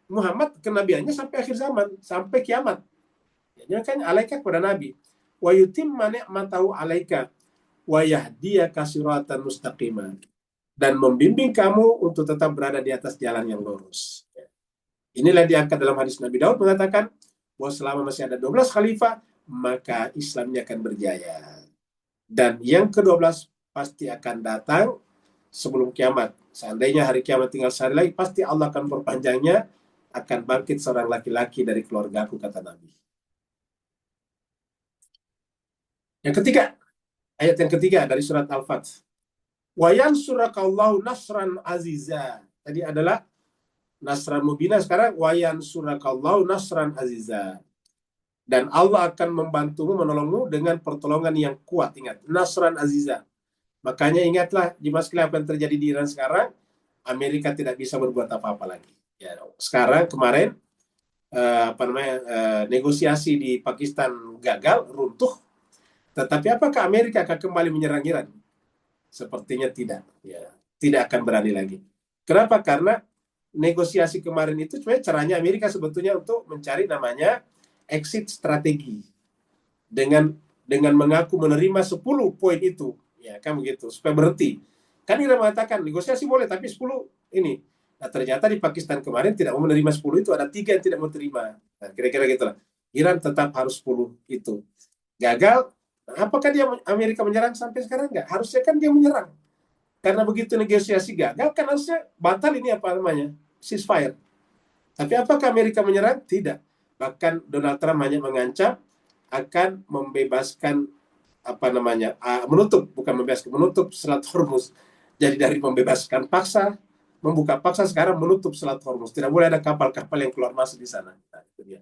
Speaker 1: Muhammad, kenabiannya sampai akhir zaman, sampai kiamat. Ya, kan alaika kepada Nabi. Wa yutimma ni'matahu alaika wa yahdiyaka siratan mustaqimah. Dan membimbing kamu untuk tetap berada di atas jalan yang lurus. Inilah diangkat dalam hadis Nabi Daud mengatakan bahwa selama masih ada 12 khalifah, maka Islamnya akan berjaya. Dan yang ke-12 pasti akan datang sebelum kiamat. Seandainya hari kiamat tinggal sehari lagi, pasti Allah akan perpanjangnya, akan bangkit seorang laki-laki dari keluarga aku, kata Nabi. Yang ketiga, ayat yang ketiga dari surat Al-Fath. Wa yansurakallahu nasran aziza. Tadi adalah nasran mubina, sekarang wa yansurakallahu nasran aziza. Dan Allah akan membantumu, menolongmu dengan pertolongan yang kuat. Ingat, nasran aziza. Makanya ingatlah, jemaah sekalian, apa yang terjadi di Iran sekarang, Amerika tidak bisa berbuat apa-apa lagi. Ya, sekarang kemarin negosiasi di Pakistan gagal, runtuh. Tetapi apakah Amerika akan kembali menyerang Iran? Sepertinya tidak. Ya, tidak akan berani lagi. Kenapa? Karena negosiasi kemarin itu sebenarnya caranya Amerika sebetulnya untuk mencari namanya exit strategi. Dengan mengaku menerima 10 poin itu. Ya, kan begitu. Supaya berhenti. Kan Iran mengatakan negosiasi boleh, tapi 10 ini. Nah, ternyata di Pakistan kemarin tidak mau menerima 10 itu. Ada 3 yang tidak mau terima. Nah, kira-kira gitulah. Iran tetap harus 10 itu. Gagal. Nah, apakah Amerika menyerang sampai sekarang? Enggak. Harusnya kan dia menyerang. Karena begitu negosiasi gagal, kan harusnya batal ini ceasefire. Tapi apakah Amerika menyerang? Tidak. Bahkan Donald Trump hanya mengancam akan membebaskan menutup Selat Hormuz. Jadi dari membebaskan paksa, membuka paksa, sekarang menutup Selat Hormuz. Tidak boleh ada kapal-kapal yang keluar masuk di sana. Nah, itu dia.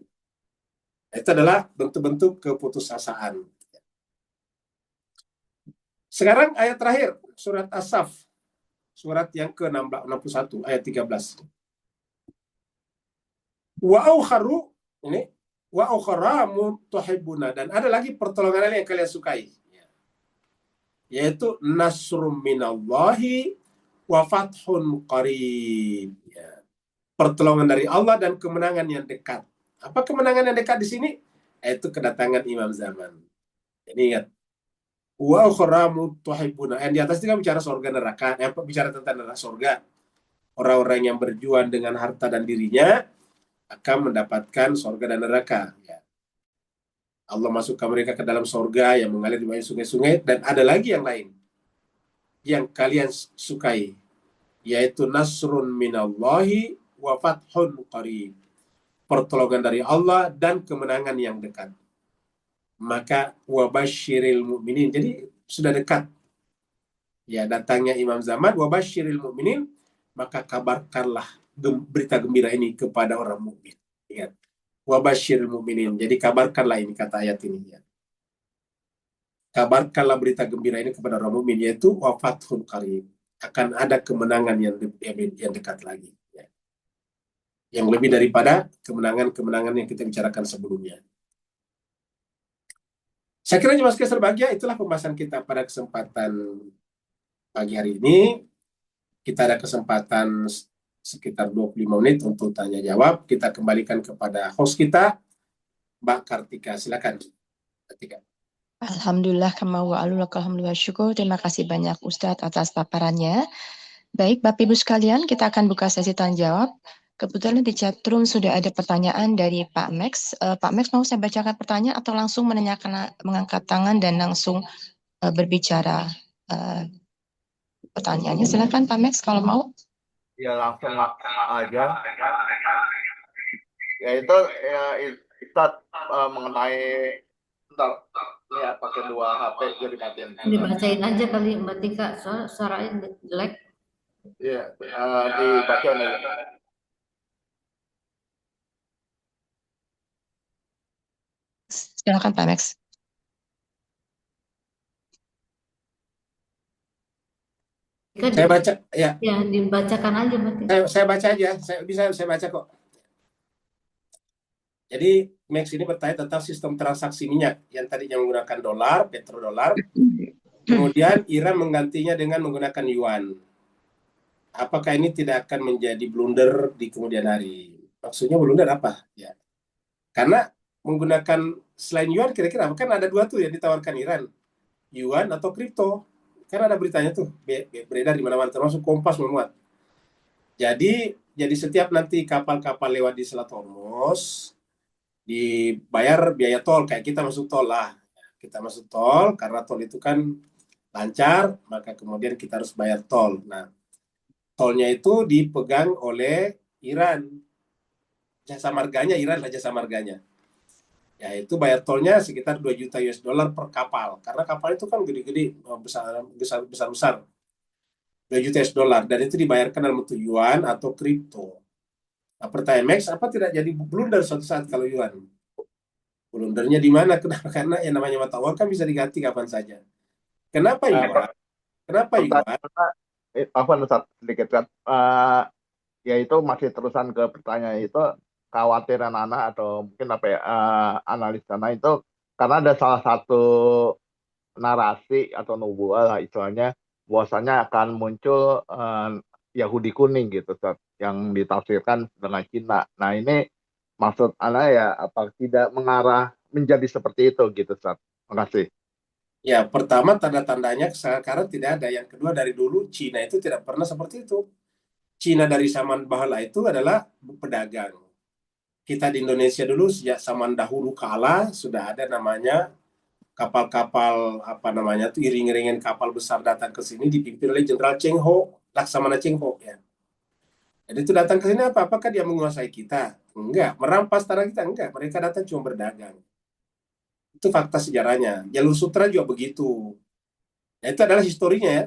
Speaker 1: Itu adalah bentuk-bentuk keputusasaan. Sekarang ayat terakhir, surat As-Saff, surat yang ke-61 ayat 13. Wa ukharu, ini wa ukhra tuhibbuna, dan ada lagi pertolongan yang kalian sukai, yaitu nasrum minallahi wa fathun qarib. Ya. Pertolongan dari Allah dan kemenangan yang dekat. Apa kemenangan yang dekat di sini? Yaitu kedatangan imam zaman. Jadi ingat, wa ukhra tuhibbuna. Yang di atas itu kan bicara surga neraka, bicara tentang neraka surga. Orang-orang yang berjuang dengan harta dan dirinya akan mendapatkan surga dan neraka. Ya. Allah masukkan mereka ke dalam surga yang mengalir di bawah sungai-sungai, dan ada lagi yang lain yang kalian sukai, yaitu nasrun minallahi wa fathun qarib. Pertolongan dari Allah dan kemenangan yang dekat. Maka wabasyiril mu'minin. Jadi sudah dekat ya datangnya imam zaman, wabasyiril mu'minin, maka kabarkanlah berita gembira ini kepada orang mukmin. Ingat, wabasyiril mu'minin. Jadi kabarkanlah ini, kata ayat ini ya. Kabarkanlah berita gembira ini kepada orang mukmin, yaitu wafathun qarib. Akan ada kemenangan yang dekat lagi. Ya. Yang lebih daripada kemenangan-kemenangan yang kita bicarakan sebelumnya. Saya kira Mas Keser Bahagia, itulah pembahasan kita pada kesempatan pagi hari ini. Kita ada kesempatan sekitar 25 menit untuk tanya jawab. Kita kembalikan kepada host kita, Mbak Kartika. Silakan, Kartika.
Speaker 2: Alhamdulillah, kama wa alhamdulillah syukur. Terima kasih banyak Ustadz atas paparannya. Baik, Bapak Ibu sekalian, kita akan buka sesi tanya jawab. Kebetulan di chat room sudah ada pertanyaan dari Pak Max. Pak Max, mau saya bacakan pertanyaan atau langsung mengangkat tangan dan langsung berbicara pertanyaannya? Silakan Pak Max kalau mau.
Speaker 5: Ya langsung aja. Ya itu ya Ustaz mengenai bentar, lihat pakai 2 HP jadi matiin.
Speaker 6: Dibacain aja kali Mbak Tika, soal suaranya jelek.
Speaker 5: Iya, dibacain aja.
Speaker 2: Silakan Pak Max.
Speaker 1: Saya baca ya.
Speaker 6: Ya, dibacakan aja Mbak Tika.
Speaker 1: Saya baca aja, saya baca kok. Jadi Max ini bertanya tentang sistem transaksi minyak yang tadinya menggunakan dolar, petrodolar, kemudian Iran menggantinya dengan menggunakan yuan. Apakah ini tidak akan menjadi blunder di kemudian hari? Maksudnya blunder apa? Ya, karena menggunakan selain yuan, kira-kira kan ada 2 tuh yang ditawarkan Iran, yuan atau kripto. Kan ada beritanya tuh beredar di mana-mana, termasuk Kompas memuat. Jadi setiap nanti kapal-kapal lewat di Selat Hormuz dibayar biaya tol, kayak kita masuk tol lah. Kita masuk tol, karena tol itu kan lancar, maka kemudian kita harus bayar tol. Nah, tolnya itu dipegang oleh Iran. Jasa marganya Iran lah, jasa marganya. Ya, itu bayar tolnya sekitar 2 juta US dollar per kapal. Karena kapal itu kan gede-gede, besar-besar. 2 juta US dollar. Dan itu dibayarkan dalam bentuk yuan atau kripto. Nah, pertanyaan Max, apa tidak jadi blunder suatu saat kalau yuan? Blundernya di mana? Kenapa? Karena yang namanya mata uang kan bisa diganti kapan saja. Kenapa yuan? Kenapa yuan?
Speaker 5: Apa Ustaz sedikit kan? Ya itu masih terusan ke pertanyaan itu, khawatiran anak atau mungkin apa ya, analis sana itu karena ada salah satu narasi atau nubuah lah istilahnya, bahwasanya akan muncul Yahudi kuning gitu Ustaz, yang ditafsirkan dengan Cina. Nah ini maksud anak ya apa tidak mengarah menjadi seperti itu gitu Ustaz. Terima kasih.
Speaker 1: Ya, pertama tanda-tandanya sekarang tidak ada. Yang kedua, dari dulu Cina itu tidak pernah seperti itu. Cina dari zaman Bahala itu adalah pedagang. Kita di Indonesia dulu sejak zaman dahulu kala sudah ada namanya kapal-kapal tuh iring-iringan kapal besar datang ke sini dipimpin oleh Jenderal Cheng Ho, Laksamana Cheng Ho ya. Jadi itu datang ke sini apa? Apakah dia menguasai kita? Enggak. Merampas tanah kita? Enggak. Mereka datang cuma berdagang. Itu fakta sejarahnya. Jalur Sutra juga begitu. Nah, itu adalah historinya ya.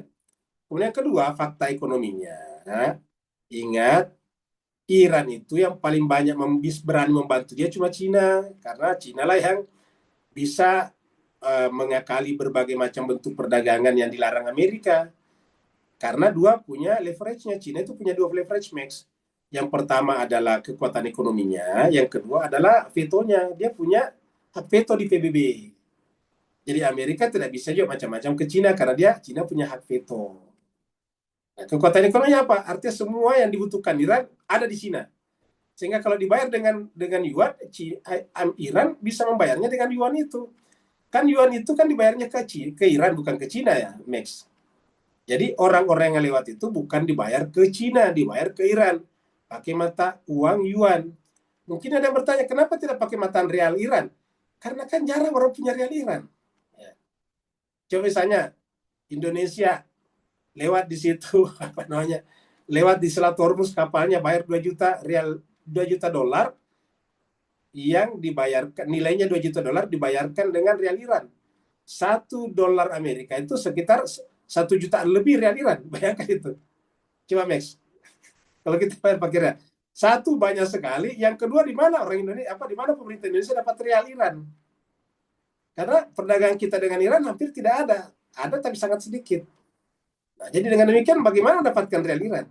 Speaker 1: Kemudian yang kedua, fakta ekonominya. Ingat, Iran itu yang paling banyak berani membantu dia cuma Cina. Karena Cina lah yang bisa mengakali berbagai macam bentuk perdagangan yang dilarang Amerika. Karena dua punya leverage-nya. Cina itu punya dua leverage max. Yang pertama adalah kekuatan ekonominya, yang kedua adalah vetonya. Dia punya hak veto di PBB. Jadi Amerika tidak bisa juga macam-macam ke Cina karena Cina punya hak veto. Nah, kekuatan ekonominya apa? Artinya semua yang dibutuhkan Iran ada di Cina. Sehingga kalau dibayar dengan yuan, Iran bisa membayarnya dengan yuan itu. Kan yuan itu kan dibayarnya ke Iran, bukan ke Cina ya, Max. Jadi orang-orang yang lewat itu bukan dibayar ke Cina, dibayar ke Iran. Pakai mata uang yuan. Mungkin ada yang bertanya, kenapa tidak pakai mata real Iran? Karena kan jarang orang punya real Iran. Ya. Coba misalnya, Indonesia lewat di situ, lewat di Selat Hormuz kapalnya bayar 2 juta real, 2 juta dolar, yang dibayarkan, nilainya 2 juta dolar dibayarkan dengan real Iran. 1 dolar Amerika itu sekitar 1 jutaan lebih real Iran. Bayangkan itu. Coba Max. Kalau kita bayar pakai real. Satu, banyak sekali. Yang kedua, di mana orang Indonesia, di mana pemerintah Indonesia dapat real Iran? Karena perdagangan kita dengan Iran hampir tidak ada. Ada tapi sangat sedikit. Nah, jadi dengan demikian bagaimana mendapatkan real Iran?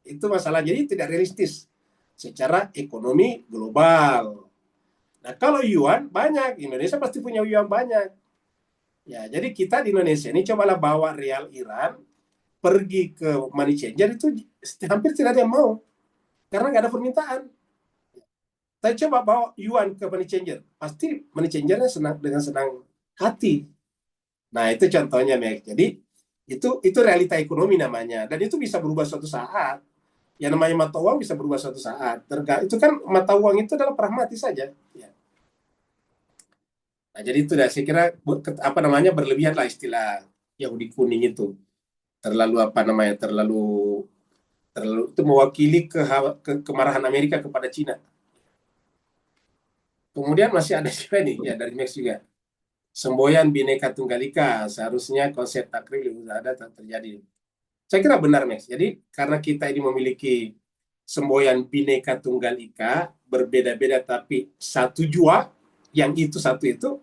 Speaker 1: Itu masalah. Jadi tidak realistis secara ekonomi global. Nah, kalau yuan banyak, Indonesia pasti punya yuan banyak. Ya, jadi kita di Indonesia ini cobalah bawa real Iran pergi ke money changer, itu hampir tidak ada yang mau karena nggak ada permintaan. Tapi coba bawa yuan ke money changer, pasti money changernya dengan senang hati. Nah, itu contohnya, Mek. Jadi itu realita ekonomi namanya, dan itu bisa berubah suatu saat. Yang namanya mata uang bisa berubah suatu saat. Itu kan mata uang itu adalah pragmatis saja. Ya. Nah, jadi itu dah saya kira berlebihan lah istilah Yahudi kuning itu. Terlalu terlalu itu mewakili kemarahan Amerika kepada Cina. Kemudian masih ada juga nih ya dari Max juga. Semboyan Bhinneka Tunggal Ika, seharusnya konsep takrib lebih ada tak terjadi. Saya kira benar, Max. Jadi karena kita ini memiliki semboyan Bhinneka Tunggal Ika, berbeda-beda tapi satu jua, yang itu satu itu,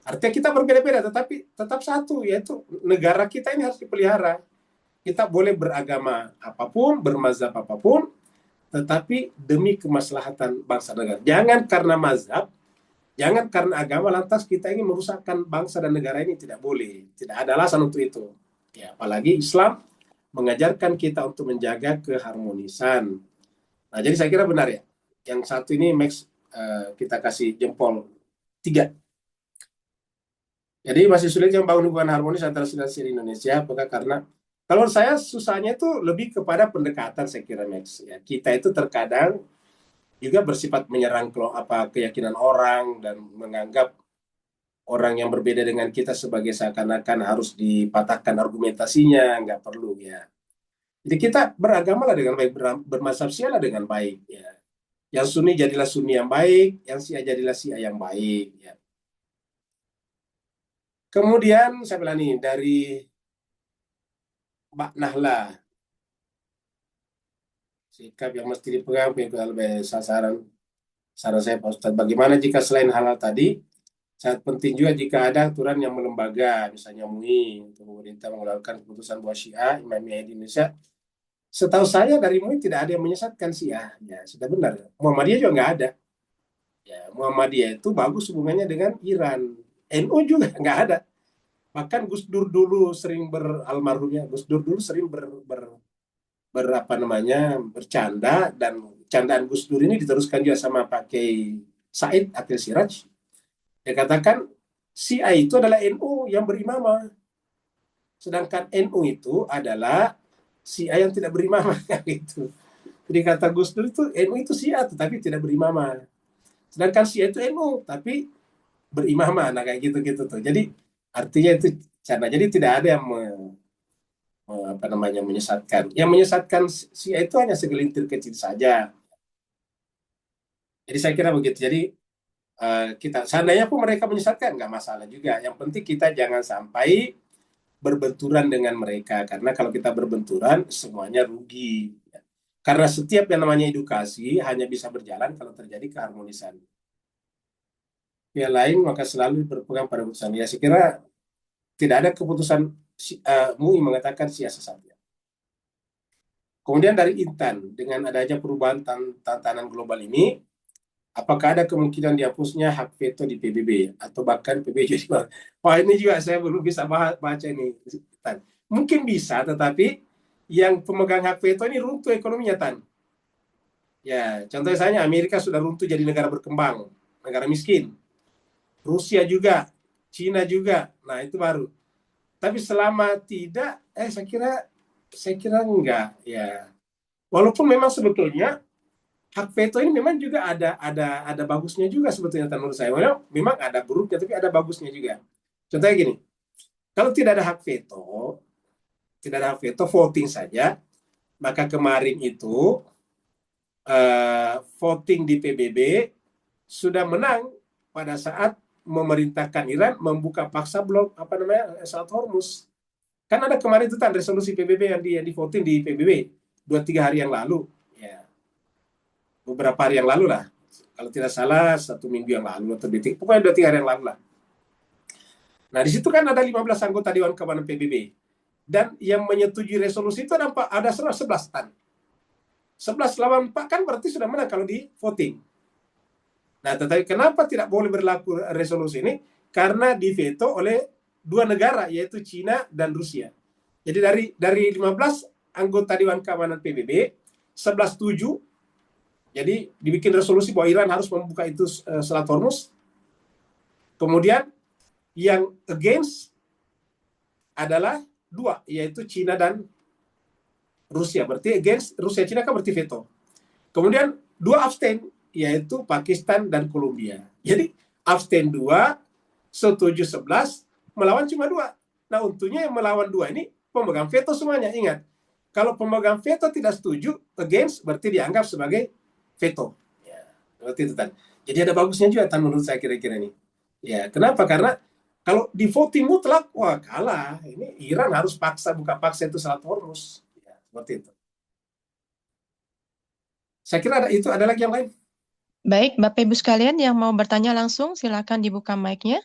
Speaker 1: artinya kita berbeda-beda tetapi tetap satu, yaitu negara kita ini harus dipelihara. Kita boleh beragama apapun, bermazhab apapun, tetapi demi kemaslahatan bangsa negara. Jangan karena mazhab, jangan karena agama lantas kita ingin merusakkan bangsa dan negara ini, tidak boleh. Tidak ada alasan untuk itu. Ya, apalagi Islam mengajarkan kita untuk menjaga keharmonisan. Nah, jadi saya kira benar ya. Yang satu ini Max, kita kasih jempol 3. Jadi masih sulit membangun hubungan harmonis antara Cina dan Indonesia, apakah karena kalau saya susahnya itu lebih kepada pendekatan, saya kira Max. Ya, kita itu terkadang juga bersifat menyerang keyakinan orang dan menganggap orang yang berbeda dengan kita sebagai seakan-akan harus dipatahkan argumentasinya, nggak perlu ya. Jadi kita beragamalah dengan baik, bermazhab sialah dengan baik ya. Yang Sunni jadilah Sunni yang baik, yang Syiah jadilah Syiah yang baik ya. Kemudian saya bilang nih dari Mbak Nahla, sikap yang mesti dipegang lebih saran saya Pak Ustadz, bagaimana jika selain halal tadi, sangat penting juga jika ada aturan yang melembaga, misalnya MUI, untuk pemerintah mengeluarkan keputusan bahwa Syiah, Imamiyah di Indonesia. Setahu saya dari MUI tidak ada yang menyesatkan Syiah, ya sudah benar. Muhammadiyah juga nggak ada. Ya, Muhammadiyah itu bagus hubungannya dengan Iran. NU juga nggak ada. Bahkan Gus Dur dulu sering bercanda, dan candaan Gus Dur ini diteruskan juga sama Pak Kiai Said Akil Siraj. Dia katakan Syiah itu adalah NU yang berimamah, sedangkan NU itu adalah Syiah yang tidak berimamah gitu. Jadi kata Gus Dur itu NU itu Syiah tetapi tidak berimamah, sedangkan Syiah itu NU tapi berimamah. Nah kayak gitu tuh. Jadi artinya itu cara. Jadi tidak ada yang menyesatkan. Yang menyesatkan Syiah itu hanya segelintir kecil saja. Jadi saya kira begitu. Jadi kita seandainya pun mereka menyesatkan nggak masalah juga. Yang penting kita jangan sampai berbenturan dengan mereka, karena kalau kita berbenturan semuanya rugi. Karena setiap yang namanya edukasi hanya bisa berjalan kalau terjadi keharmonisan. pihak lain, maka selalu berpegang pada keputusan. Ya, saya kira tidak ada keputusan MUI mengatakan sia-sia saja. Kemudian dari Intan, dengan adanya perubahan tantangan global ini, apakah ada kemungkinan dihapusnya hak veto di PBB atau bahkan PBB jadi wah, ini juga saya belum bisa baca ini. Tan. Mungkin bisa, tetapi yang pemegang hak veto ini runtuh ekonominya, Tan. Ya, contohnya misalnya Amerika sudah runtuh jadi negara berkembang, negara miskin. Rusia juga, Cina juga. Nah, itu baru. Tapi selama tidak, saya kira enggak, ya. Walaupun memang sebetulnya hak veto ini memang juga ada bagusnya juga sebetulnya menurut saya. Memang ada buruknya tapi ada bagusnya juga. Contohnya gini, kalau tidak ada hak veto, voting saja, maka kemarin itu voting di PBB sudah menang pada saat memerintahkan Iran membuka paksa blok Selat Hormuz. Kan ada kemarin itu resolusi PBB yang di voting di PBB 2-3 hari yang lalu. Ya. Beberapa hari yang lalu lah. Kalau tidak salah 1 minggu yang lalu atau pokoknya 2-3 hari yang lalu lah. Nah, di situ kan ada 15 anggota Dewan Keamanan PBB. Dan yang menyetujui resolusi itu ada 11 tan. 11 lawan 4 kan berarti sudah menang kalau di voting. Nah, tetapi kenapa tidak boleh berlaku resolusi ini? Karena diveto oleh 2 negara, yaitu Cina dan Rusia. Jadi dari 15 anggota Dewan Keamanan PBB, 11 setuju. Jadi dibikin resolusi bahwa Iran harus membuka itu Selat Hormuz. Kemudian yang against adalah 2, yaitu Cina dan Rusia. Berarti against Rusia Cina kan berarti veto. Kemudian 2 abstain, yaitu Pakistan dan Kolombia. Jadi abstain 2, setuju 11, melawan cuma 2. Nah, untungnya yang melawan 2 ini pemegang veto semuanya. Ingat, kalau pemegang veto tidak setuju, against berarti dianggap sebagai veto. Ya, berarti itu Tan. Jadi ada bagusnya juga Tan menurut saya kira-kira ini. Ya, kenapa? Karena kalau di voting mutlak, wah kalah. Ini Iran harus buka paksa itu Selat Hormuz. Ya, seperti itu. Saya kira ada lagi yang lain.
Speaker 2: Baik, Bapak Ibu sekalian yang mau bertanya langsung, silakan dibuka mic-nya.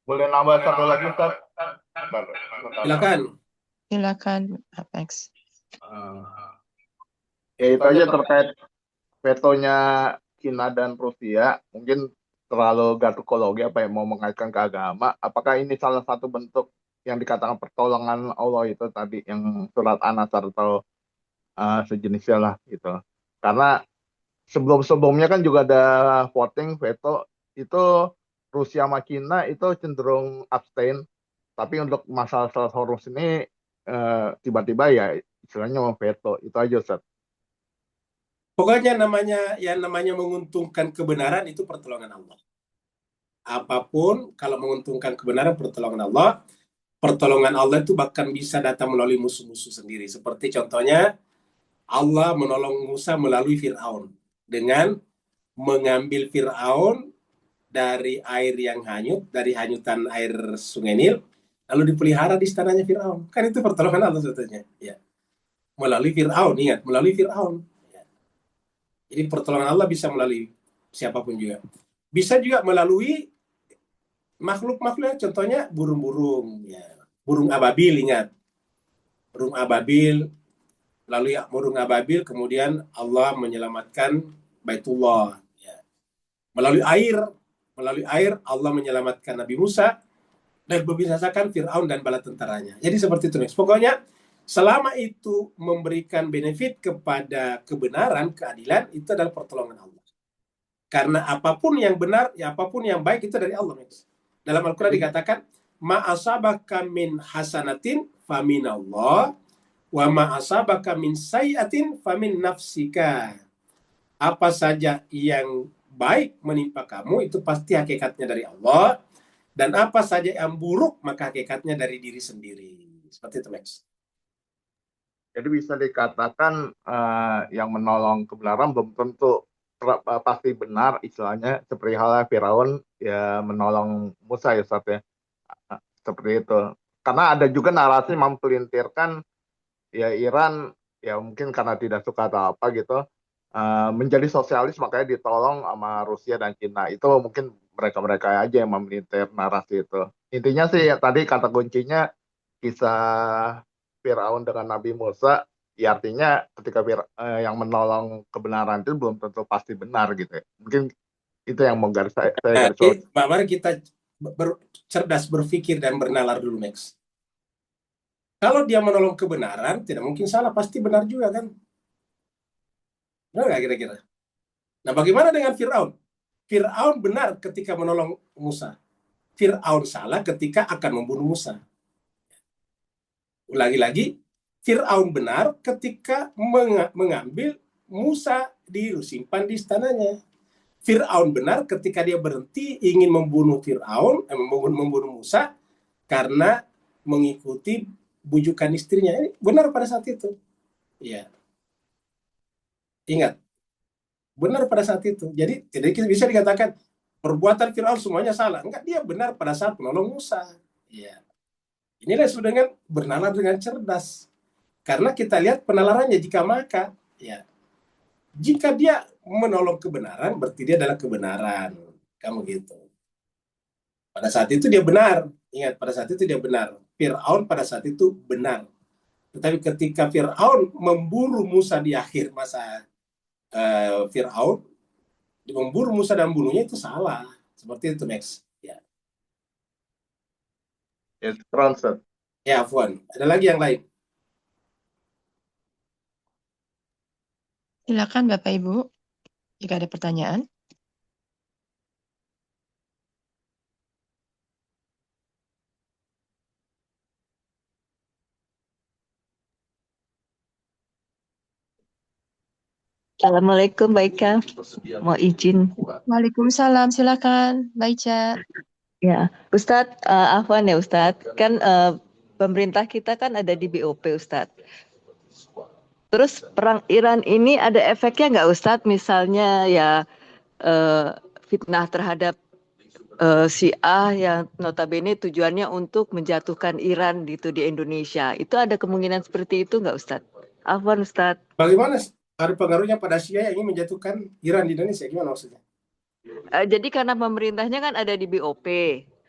Speaker 5: Boleh nambah satu lagi, Ustaz?
Speaker 1: Silakan.
Speaker 2: Silakan, Apex.
Speaker 5: Ya itu aja terkait vetonya Cina dan Rusia, mungkin terlalu gatukologi apa yang mau mengaitkan ke agama. Apakah ini salah satu bentuk yang dikatakan pertolongan Allah itu tadi yang surat An-Nasr atau sejenisnya lah gitu. Karena sebelum-sebelumnya kan juga ada voting veto itu Rusia sama Cina itu cenderung abstain, tapi untuk masalah Selat Hormuz ini tiba-tiba ya istilahnya mau veto. Itu aja Ustaz.
Speaker 1: Pokoknya namanya menguntungkan kebenaran itu pertolongan Allah. Apapun kalau menguntungkan kebenaran pertolongan Allah. Pertolongan Allah itu bahkan bisa datang melalui musuh-musuh sendiri. Seperti contohnya Allah menolong Musa melalui Fir'aun dengan mengambil Fir'aun dari air yang hanyut, dari hanyutan air Sungai Nil, lalu dipelihara di istananya Fir'aun. Kan itu pertolongan Allah sebetulnya. Ya. Melalui Fir'aun, ingat, melalui Fir'aun. Ya. Jadi pertolongan Allah bisa melalui siapapun juga. Bisa juga melalui makhluk-makhluk, contohnya burung-burung. Ya. Burung ababil, ingat. Burung ababil, lalu ya burung ababil, kemudian Allah menyelamatkan Baitullah. Ya. Melalui air Allah menyelamatkan Nabi Musa dan membinasakan Fir'aun dan bala tentaranya. Jadi seperti itu. Pokoknya selama itu memberikan benefit kepada kebenaran, keadilan, itu adalah pertolongan Allah. Karena apapun yang benar, ya apapun yang baik itu dari Allah. Dalam Al-Quran dikatakan, ma'asabaka min hasanatin faminallah, wa ma'asabaka min sayyatin famin nafsika. Apa saja yang baik menimpa kamu itu pasti hakikatnya dari Allah, dan apa saja yang buruk maka hakikatnya dari diri sendiri. Seperti itu, Max.
Speaker 5: Jadi bisa dikatakan yang menolong kebenaran belum tentu pasti benar, istilahnya seperti halnya Firaun ya menolong Musa ya Ustaz ya. Seperti itu. Karena ada juga narasi mempelintirkan ya Iran ya mungkin karena tidak suka atau apa gitu menjadi sosialis makanya ditolong sama Rusia dan Cina. Itu mungkin mereka-mereka aja yang memelintir narasi itu. Intinya sih ya tadi kata kuncinya kisah Firaun dengan Nabi Musa, ya artinya ketika yang menolong kebenaran itu belum tentu pasti benar gitu ya. Mungkin itu yang mau saya
Speaker 1: Nah,
Speaker 5: garis bawahi.
Speaker 1: mari kita cerdas berpikir dan bernalar dulu, Max. Kalau dia menolong kebenaran, tidak mungkin salah, pasti benar juga kan? Benar nggak kira-kira? Nah, bagaimana dengan Firaun? Firaun benar ketika menolong Musa. Firaun salah ketika akan membunuh Musa. Lagi-lagi, Firaun benar ketika mengambil Musa simpan di istananya. Firaun benar ketika dia berhenti ingin membunuh membunuh Musa karena mengikuti bujukan istrinya. Ini benar pada saat itu. Ya, ingat, benar pada saat itu. Jadi tidak bisa dikatakan perbuatan Firaun semuanya salah. Enggak, dia benar pada saat menolong Musa. Ya. Inilah sudah dengan bernalar dengan cerdas. Karena kita lihat penalarannya jika maka, ya, jika dia menolong kebenaran, berarti dia adalah kebenaran. Kamu gitu. Pada saat itu dia benar. Ingat, pada saat itu dia benar. Fir'aun pada saat itu benar. Tetapi ketika Fir'aun memburu Musa di akhir masa Fir'aun, memburu Musa dan bunuhnya itu salah. Seperti itu, Max. Ya,
Speaker 5: Ya, Ronson.
Speaker 1: ya Afwan. Ada lagi yang lain?
Speaker 2: Silakan Bapak Ibu, jika ada pertanyaan.
Speaker 7: Assalamualaikum Mbak Ika, mau izin.
Speaker 2: Waalaikumsalam, silakan, Baica.
Speaker 7: Ya, Ustadz, Afwan ya Ustadz, kan pemerintah kita kan ada di BOP Ustadz. Terus perang Iran ini ada efeknya nggak Ustadz? Misalnya ya fitnah terhadap Syiah yang notabene tujuannya untuk menjatuhkan Iran gitu di Indonesia. Itu ada kemungkinan seperti itu nggak Ustadz? Afwan Ustadz.
Speaker 1: Bagaimana ada pengaruhnya pada Syiah yang ingin menjatuhkan Iran di Indonesia? Gimana maksudnya?
Speaker 7: Jadi karena pemerintahnya kan ada di BOP.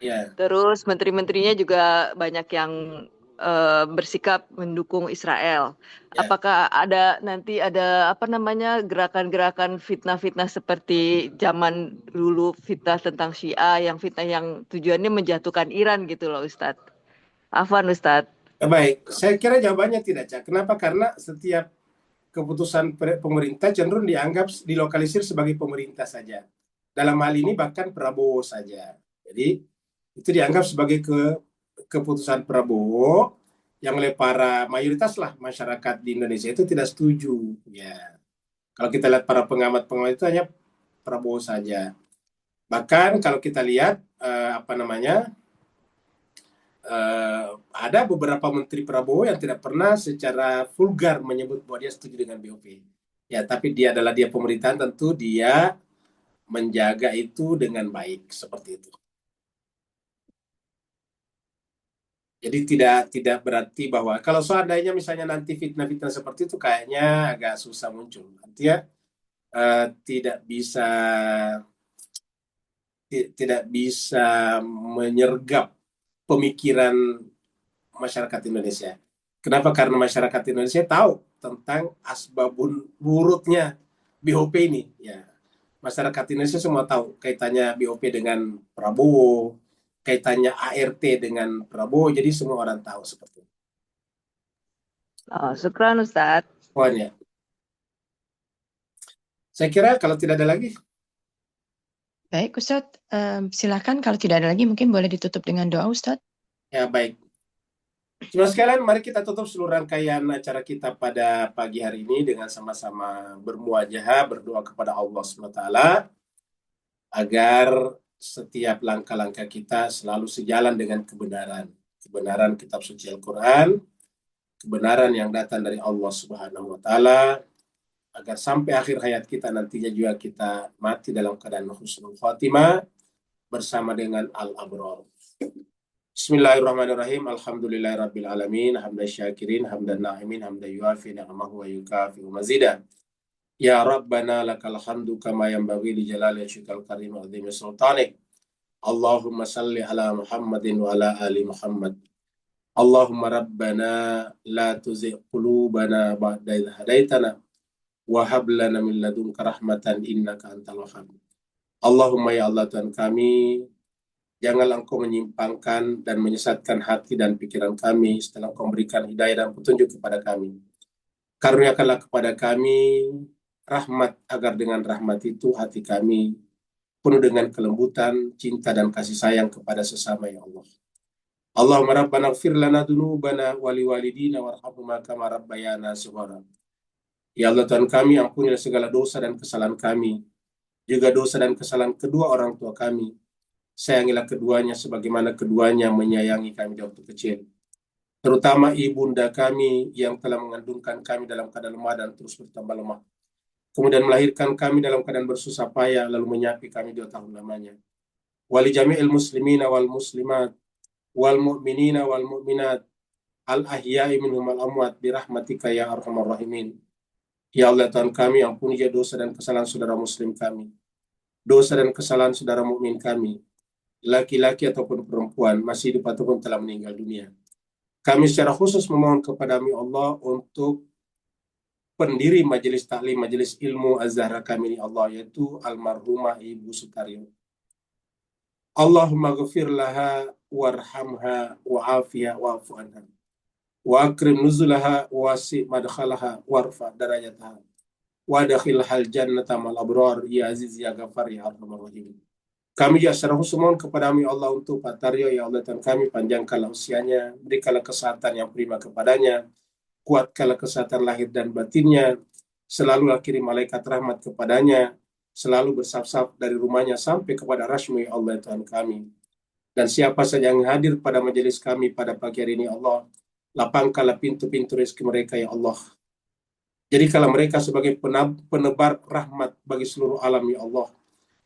Speaker 1: Ya.
Speaker 7: Terus menteri-menterinya juga banyak yang bersikap mendukung Israel.
Speaker 1: Ya.
Speaker 7: Apakah ada nanti ada gerakan-gerakan fitnah-fitnah seperti zaman dulu fitnah tentang Syiah yang fitnah yang tujuannya menjatuhkan Iran gitu loh Ustadz. Afwan Ustadz.
Speaker 1: Baik, saya kira jawabannya tidak, Cak. Kenapa? Karena setiap keputusan pemerintah cenderung dianggap dilokalisir sebagai pemerintah saja. Dalam hal ini bahkan Prabowo saja. Jadi itu dianggap sebagai keputusan Prabowo yang oleh para mayoritas lah masyarakat di Indonesia itu tidak setuju. Ya, kalau kita lihat para pengamat-pengamat itu hanya Prabowo saja. Bahkan kalau kita lihat ada beberapa menteri Prabowo yang tidak pernah secara vulgar menyebut bahwa dia setuju dengan BOP. Ya, tapi dia pemerintahan, tentu dia menjaga itu dengan baik seperti itu. Jadi tidak berarti bahwa kalau seandainya misalnya nanti fitnah-fitnah seperti itu kayaknya agak susah muncul. Artinya tidak bisa menyergap pemikiran masyarakat Indonesia. Kenapa? Karena masyarakat Indonesia tahu tentang asbabun wurudnya BOP ini. Ya, masyarakat Indonesia semua tahu kaitannya BOP dengan Prabowo, kaitannya ART dengan Prabowo, jadi semua orang tahu seperti itu.
Speaker 7: Oh, syukran Ustadz.
Speaker 1: Pokoknya. Saya kira kalau tidak ada lagi.
Speaker 2: Baik Ustadz, silakan kalau tidak ada lagi mungkin boleh ditutup dengan doa Ustadz.
Speaker 1: Ya, baik. Cuma sekalian, mari kita tutup seluruh rangkaian acara kita pada pagi hari ini dengan sama-sama bermuajahah, berdoa kepada Allah SWT agar setiap langkah-langkah kita selalu sejalan dengan kebenaran. Kebenaran kitab suci Al-Quran, kebenaran yang datang dari Allah Subhanahu wa Ta'ala, agar sampai akhir hayat kita nantinya juga kita mati dalam keadaan husnul khatimah bersama dengan al-abrar. Bismillahirrahmanirrahim. Alhamdulillahirabbil alamin, hamdan syakirin, hamdan na'imin, hamdan yuafi ni'amahu wa yukafi'u mazidah. Ya Rabbana lakal hamdu kama yanbaghi li jalali wajhikal karim wa 'azimi sultanik. Allahumma salli ala Muhammadin wa ala ali Muhammad. Allahumma rabbana la tuzigh qulubana ba'da idh hadaitana wa hab lana min ladunka rahmatan innaka antal wahhab. Allahumma ya Allah Tuhan kami, janganlah Engkau menyimpangkan dan menyesatkan hati dan pikiran kami setelah Engkau memberikan hidayah dan petunjuk kepada kami. Karuniakanlah kepada kami rahmat, agar dengan rahmat itu hati kami penuh dengan kelembutan, cinta dan kasih sayang kepada sesama ya Allah. Allahumma rabbana ighfir lana dzunubana wa liwalidina warhamhuma kama rabbayana shighara. Ya Allah Tuhan kami, ampunilah segala dosa dan kesalahan kami, juga dosa dan kesalahan kedua orang tua kami. Sayangilah keduanya sebagaimana keduanya menyayangi kami di waktu kecil. Terutama ibunda kami yang telah mengandungkan kami dalam keadaan lemah dan terus bertambah lemah. Kemudian melahirkan kami dalam keadaan bersusah payah, lalu menyapi kami 2 tahun lamanya. Wali jami'il muslimina wal muslimat, wal mu'minina wal mu'minat, al ahya'i minhum al amwat, birahmatika ya arhamar rahimin. Ya Allah Tuhan kami, ampuni dosa dan kesalahan saudara muslim kami, dosa dan kesalahan saudara mukmin kami, laki-laki ataupun perempuan, masih hidup ataupun telah meninggal dunia. Kami secara khusus memohon kepada-Mu Allah untuk pendiri majelis taklim, majelis ilmu Az-Zahra kami ini Allah, yaitu almarhumah Ibu Sutaryo. Allahumma ghafir laha warhamha wa'afiha wa'fu anha wa akrim nuzulaha wasi madkhalaha warfa darajataha wa dakhilhal jannata mal abrar ya aziz ya ghafar ya arhamar rahim. Kami juga secara khusus mohon kepada-Mu Allah untuk Pak Taryo, ya Allah Tuhan kami, panjangkanlah usianya, berikanlah kesehatan yang prima kepadanya, kuatkanlah kesehatan lahir dan batinnya, selalu kirim malaikat rahmat kepadanya, selalu bersaf-saf dari rumahnya sampai kepada Rasy-Mu ya Allah Tuhan kami. Dan siapa saja yang hadir pada majelis kami pada pagi hari ini Allah, lapangkanlah pintu-pintu rezeki mereka ya Allah. Jadikanlah mereka sebagai penebar rahmat bagi seluruh alam ya Allah.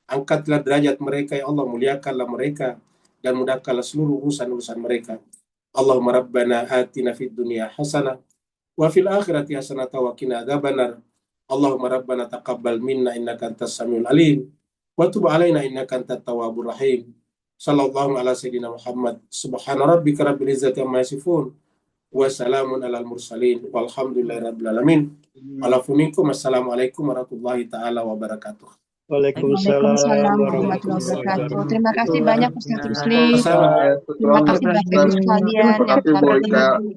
Speaker 1: Angkatlah derajat mereka ya Allah, muliakanlah mereka dan mudahkanlah seluruh urusan-urusan mereka. Allahumma rabbana atina fid dunya hasanah wa fil akhirati hasanah wa qina adzabannar. Allahumma rabbana taqabbal minna innaka antas samiul alim wa tub alaina innaka antat tawwabur rahim. Sallallahu ala sayyidina Muhammad. Subhana rabbika rabbil izzati amma yasifun wa salamun alal mursalin walhamdulillahi rabbil alamin. Assalamualaikum warahmatullahi taala wabarakatuh.
Speaker 2: Waalaikumsalam warahmatullahi wabarakatuh. Terima kasih banyak Ustaz Rusli. Terima kasih Bapak Ibu sekalian yang telah bergabung.